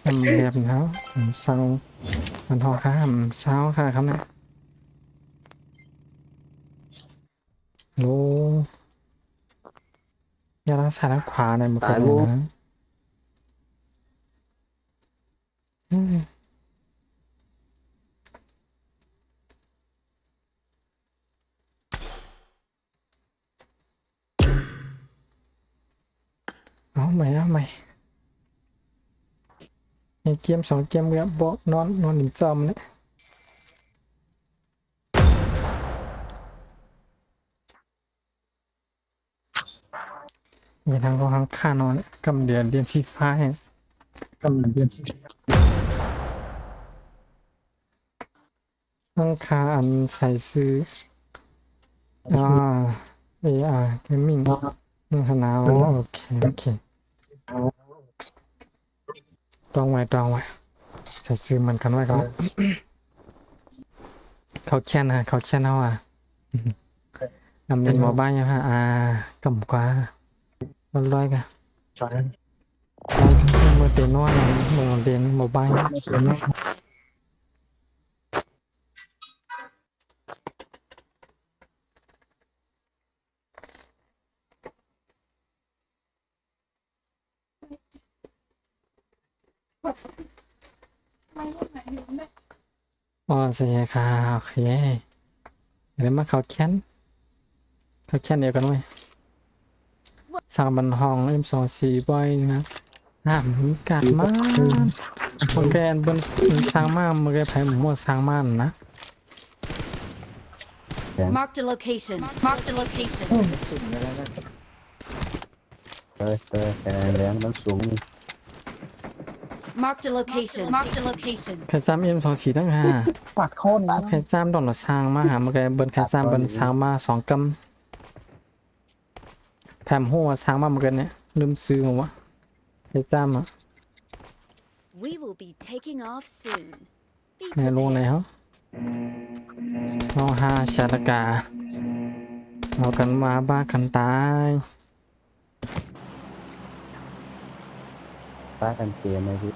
ทำเรียบแล้วเศร้ามันทอค่ะเศร้าค่ะครับเนี่ยโลยาลักษณะขวาในมันเป็นอย่างนั้นเอาใหม่ในเกม2 เกมเงี้ยบอกนอนหนึ่งจอมเนี่ยมีทางก็ทางค่านอนกำเดือนเรียนฟีฟ้าเนี่ยตั้งค่าอันใส่ซื้อAR Gaming นี่ขนาดโอเคตองไว้ใส่ซื้อมันกันไว้ก่อนเขาแค่นเอานำเรียนหมอบ้านยังฮะกำกว่าร้อยกันเมื่อเตียนว่าเมื่อเตียนหมอบ้านเสียค่ะโอเคเดี๋ยวมาเขาแค้นเดียวกันไว้สร้างบันห้องM24บ่อยนะกัดมากคนแกนบนสร้างมาเมื่อกี้ไผ่หมูสร้างมานะ Marked a location. สุ่มแล้วนะ แต่แรงมันสูง Marked a location. แค่ซ้ำM24ตั้งห้า ปัดโค่นนะ แค่ซ้ำดอนละสร้างมาหาเมื่อกี้บนแค่ซ้ำบนสร้างมา2 กำแผ่มหัวสร้างมาเมื่อกี้เนี่ยลืมซื้อหัวแค่ซ้ำWe will be taking off soon. Be ในลงไหน prepared. เหรอเอา5 ชาตกาเอากันมาบ้ากันตาย ป้ากันเกมเลยพี่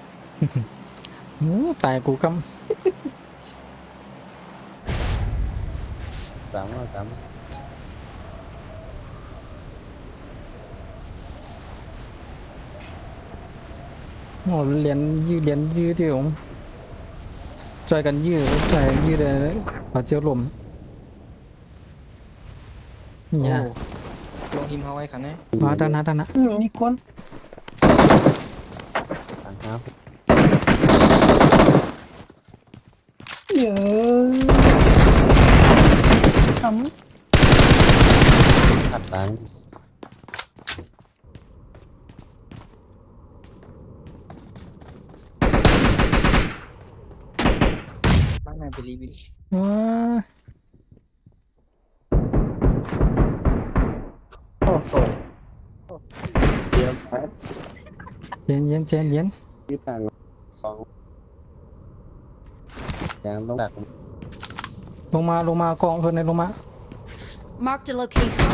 ตายกูกำ สามโอ้เรียนยืดเดี๋ยวจอยกันยืดเลยขอเจียวลม โอ้ เนี่ย ลงหิมเฮาไว้คันนี้ มาด้านหน้า มีคน ต่างครับ เยอะช้ ขัดตัง บ้านไหนไปรีวิว ว้า โอ้โหเดี๋ยวไป เย็น ยืดต่าง2อย่างต้องดัก ลงมากองเพิ่นในลงมา Marked a location.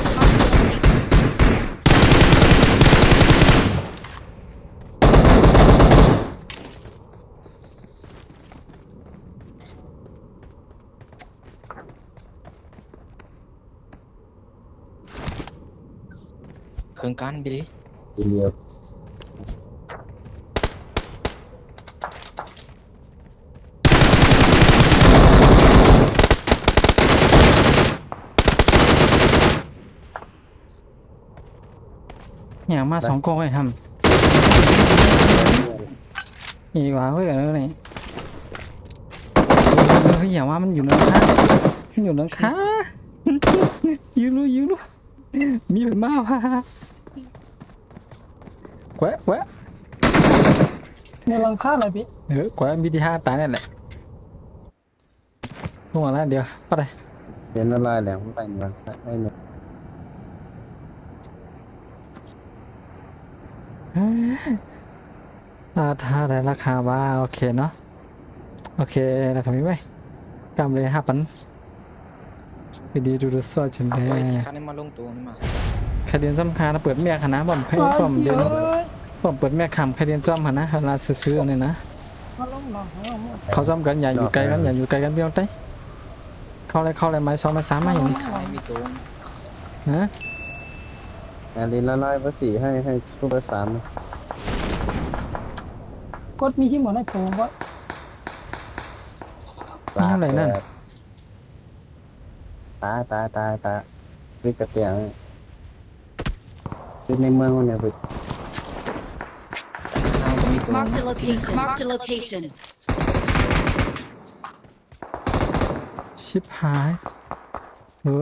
เครื่องการไปดิ ทีเดียว อย่างมา2 กองไอ้ทำอีกว่าเฮ้ยอะไรนี่อย่างว่ามันอยู่ในค้ายืนรู้มีเป็นมาพาแกวะ ำในหลังคาเลยพี่ แกวมีที่5ตายนั่นแหละลงมาแล้วเดี๋ยวไปเลย เรียนอะไรแหลมไปหนึ่งให้หนึ่ง ถ้าได้ราคาว่าโอเคเนาะโอเคราคาไม่ไหวกำเลย5,000วิดีดูสดจนได้ ไว้ที่คันนี้มาลงตัวนี่มา คดีสำคัญเปิดเมียคณะบ่มเพ่งบ่มเดิน เอ้ย ผมเปิดแม่คำใครเรียนจ้อมหนนะขนาดซื้อๆเอาเนี่ยนะ เขาลงหลอกเขาหมด เขาจ้อมกันอย่าอยู่ไกลกันอย่าอยู่ไกลกันเบี้ยวได้เข้าเลยไม้2ไม้3มาอย่างนี้ ขายมีตัว ฮะ อันนี้ละลายภาษีให้ซูเปอร์สาม กดมีที่หมดในตัวก็ นี่อะไรนั่น ตาวิกกระเตียงวิกในเมืองมันเนี่ยวิก ข้างก็มีตัว Marked a location. Marked a location. ชิบหาย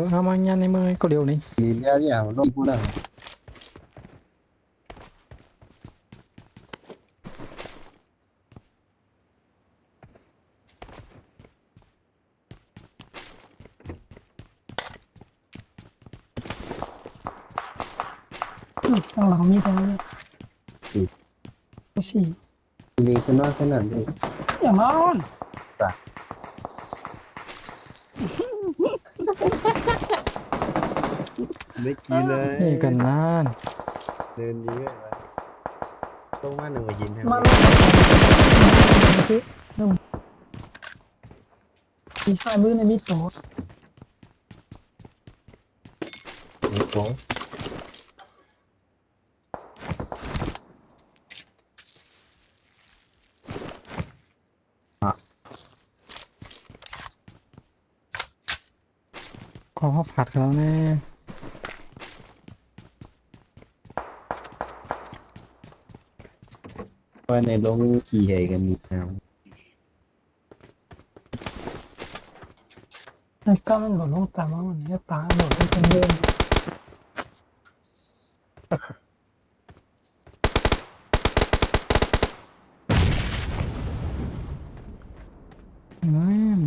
เอามายันในมือก็เร็วนี่ มีเรื่องอย่างร่มพูดได้ ข้างหลังมีทั้งนี้สี่ ดีขึ้นว่าขนาดนี้ อย่างนอน ไม่กินเลย นี่กันนาน เดินเยอะเลยต้องว่าหนึ่งมายินแทน มาลงมีชายมือในมีตัว มีโป้ง ขอผัดกันแล้วแน่ ว่าในลงขี่เหกันมีแนว แต่ก็มันหล่นลงตามมาวันนี้ตาหล่นไปเป็นเดิม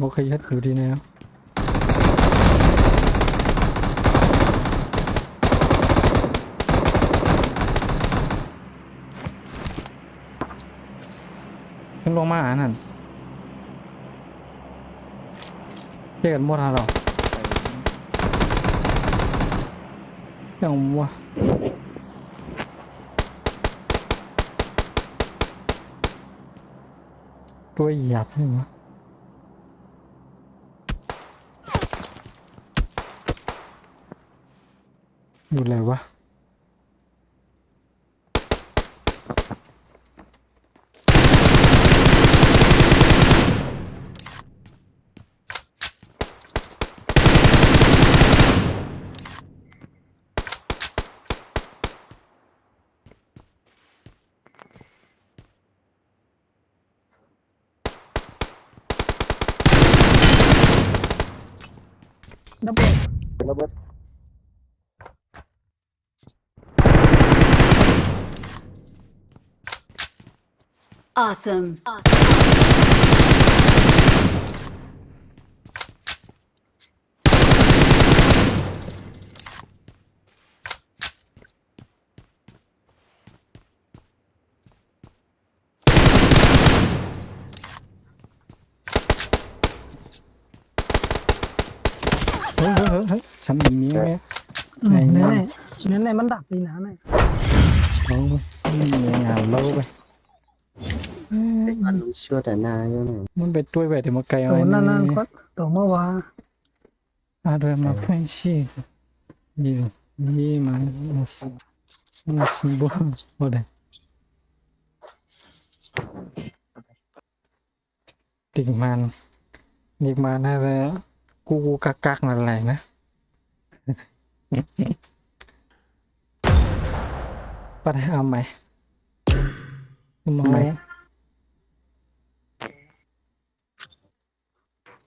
บอกขยัดอยู่ดีแนวขึ้นลงมานั่นเรียกกันหมดฮะเราอย่างวะตัวหยาบใช่ไหมอยู่ไหนวะดับเบิล ระเบิด Awesome. Hả? Sắm mình miếng nghe. นั่นในมันดับดีนะเนี่ย Lâu rồi. Nhà lâu rồi. อันชั่วแต่หน้าอยู่หน่อย Muốn bệt đuôi về thì một cây ตัว ơi. นั่นก็ตัวเมื่อวาน À rồi mà phải xì. Gì mà nó xin bố. Ở đây. Đỉnh màn hay là cu cạc là lại nữa. Bắt hàm mày. Nhưng mà mày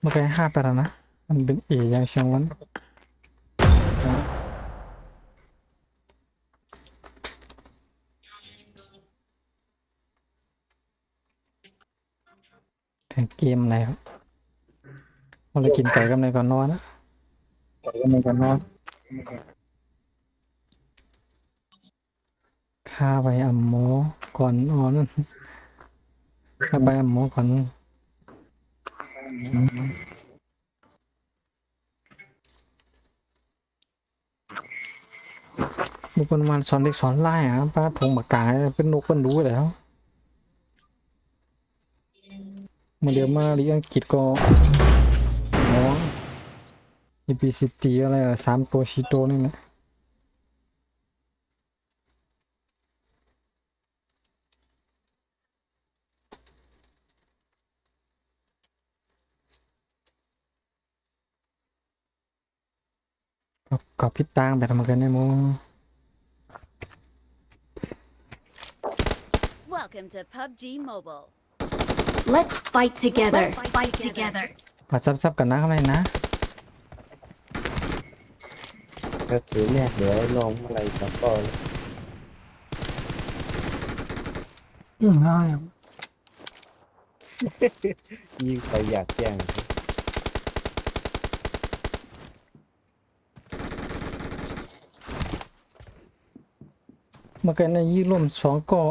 một cái hai tờนะมันเป็นเออย่างเชียงวันแข่งเกมอะไรครับเราเลยกินไก่กันในก่อนนอนนะไก่กันในก่อนนอนข้าไปอ่ำหมอก่อนนอนข้าไปอ่ำหมอก่อน ดูเป็นวันสอนเด็กสอนไล่อะป้าพงปากกาเป็นนกเป็นรู้แล้วมาเดี๋ยวมาเรียนอังกฤษก็น้อง EBCT อะไรอะ3 ตัว4 ตัวนี่นะก็พิดตางแบบทำกันได้มั้ง Welcome to PUBG Mobile. Let's fight together. Fight together. มาจับกันนะอะไรนะ กระสือเนี่ยเดี๋ยวลองอะไรกับก็ ง่ายอ่ะ ยิ่งไปอยากแจ้ง เมื่อกี้ในยี่ร่ม2 ก็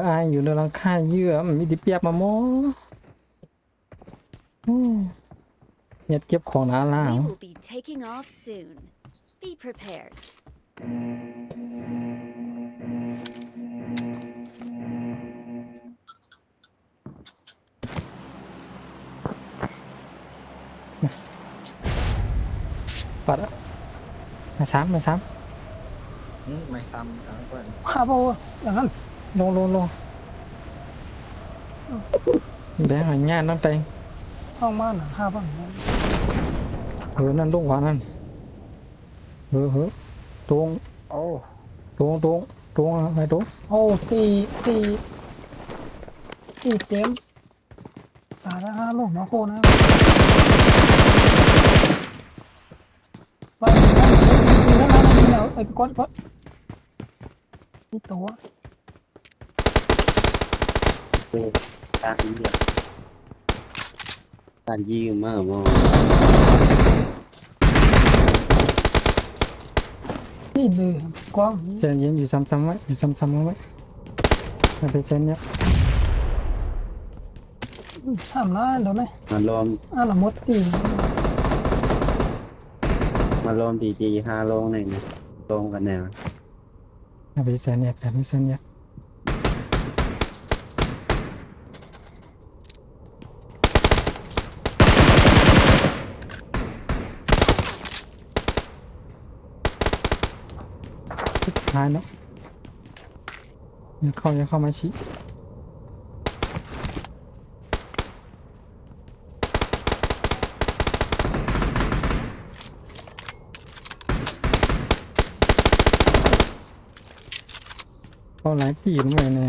อายอยู่ในหลังคาเยื่อมันมีดิเปียบมาโมเนี่ยเก็บของหนาล่า We will be taking off soon. Be prepared. ปัดอะไม่ซ้ำ ไม่ซ้ำทั้งคน ข้าโบอย่างนั้น ลงแบงค์หายง่ายนั่นเอง ห้องม่านข้าบ้าง นั่นลงขวานั่นตรง โอ้ อะไรตรง โอ้ตีเต็มตาแล้วลูกน้องโคนะไปแล้วไอ้ก้อนนี่ตัว การยิงการยิงมากมั้ง นี่ดื้อกว้าง ใจเย็นอยู่ซ้ำๆไว้ไว้อย่าไปเซ็นเนี่ย ช่ำนะเดี๋ยวนะ มารวม ละมดตี ที5 ลงหนึ่งนะลงกันแนว อย่าไปเซ็นเนี่ยท้ายเนาะอย่าเข้ามาชี้เข้าหลายปีนไปแน่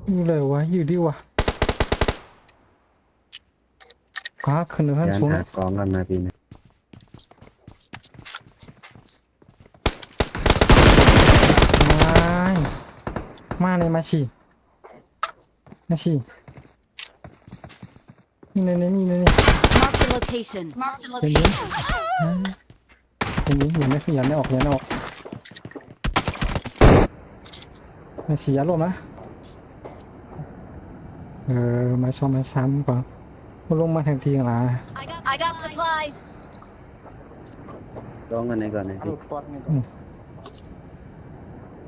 อยู่เลยวะอยู่ดีวะก็ขึ้นเนื้อ การ สูง หากองกันมาปีนี้ มาเลยมาฉีนี่ Mark the location. เย็นอย่าไม่ออกมาฉีอย่าลงนะมาซ้อมมาซ้ำก่อนลงมาทันทีกันละ I got supplies. ลงกันไหนก่อนนะพี่ ปอดนี่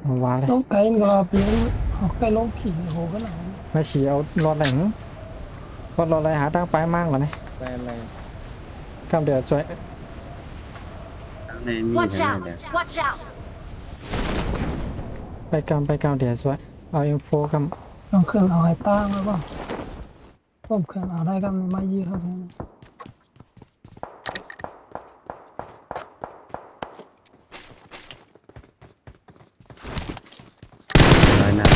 มาวาเลย ลงไกลก็เพียงไกลลงขี่โหขนาด มาฉีเอารอดแหลงรอดอะไรหาทางไปมากกว่านี้ ไปอะไร กำเดือดจ่อย ข้างในมี Watch ทั้ง out. นั้น Watch out. ไปกำเดือดจ่อยเอาอินโฟก ต้องเครื่องเอาให้ตั้งแล้วก็ต้มเครื่องเอาได้ก็ไม่ยี่ครับ ร้อยนัด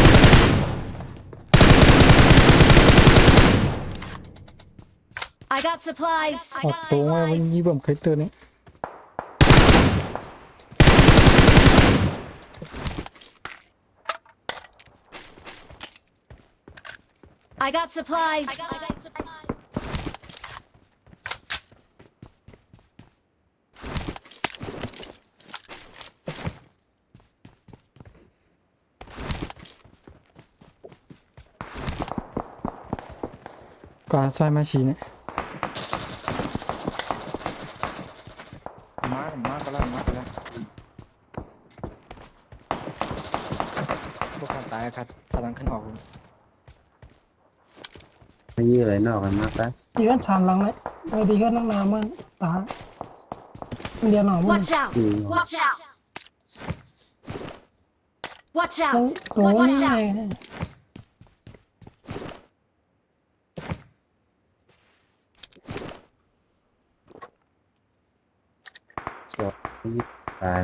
I got supplies. ออกตรงไว้วันนี้ผมเคยเตือนนี่ I got supplies. กว่าซอยมาชีเนี่ย มาก็แล้วมาก็แล้วพวกเขาตายครับพลังขึ้นออก ไม่ยื้อเลยนอกกันมากซะ ดีกันชานหลังเลยดีกันน้องนามันตาเรียนหน่อยมัน Watch out! Watch out! Watch โอ้ out! โหนี่ไง เชียวไม่ยื้อตาย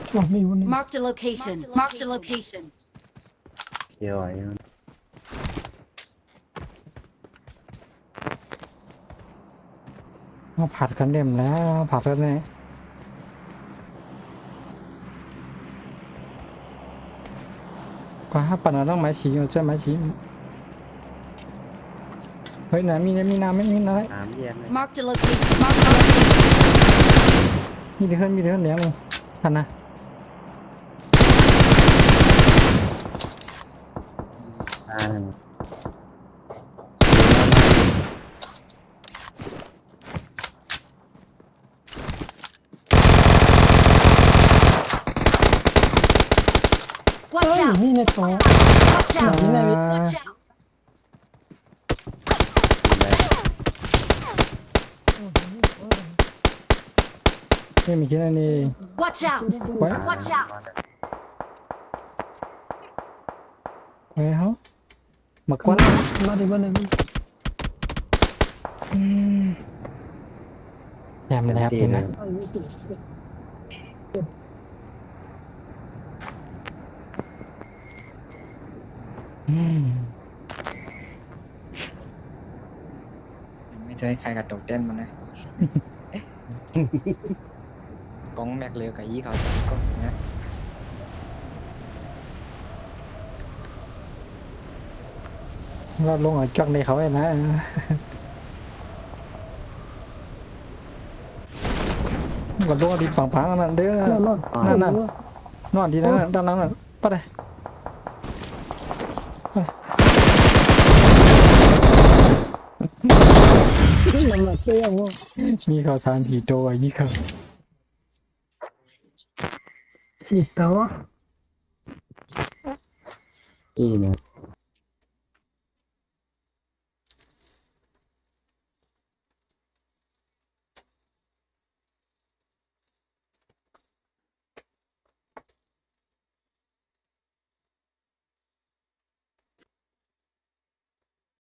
ช่วงมีวันนึง Marked a location. Marked a location. เชียวไอ้ เอาผัดกันเด่มแล้วผัดกันเนี่ยกว่าปั่นเราต้องไม้ฉีเอาเจ้าไม้ฉีเฮ้ยน้ำมีน้ำไม่มีน้ำ น้ำเย็นเลย Marked a location. Marked a location. มีเดือนเดี๋ยวมึงทันนะ ตายเลย เฮ้ Watch ย out! นี่ในโต๊ะ Watch out! นี่ใน Watch out! ไม่มีแค่นี้ Watch out! ไว้ Watch out! ไว้เขามากวน มาดีวันนึง แยมแลบเลยนะอืม ไม่ใช่ใครกับตกเต้นมันนะกองแม็กเร็วกับยี่เขาก็นะ เราลงเอาจักในเขาเลยนะก็ลงเอาดีปังๆนั่นเด้อ รอด นั่นนอนดีนะด้านหลังนั่นไปเลย มันมาเตี้ยง มีข่าวสารผีโตอ่ะยี่ครับ ฉีดเตา กี่เนี่ย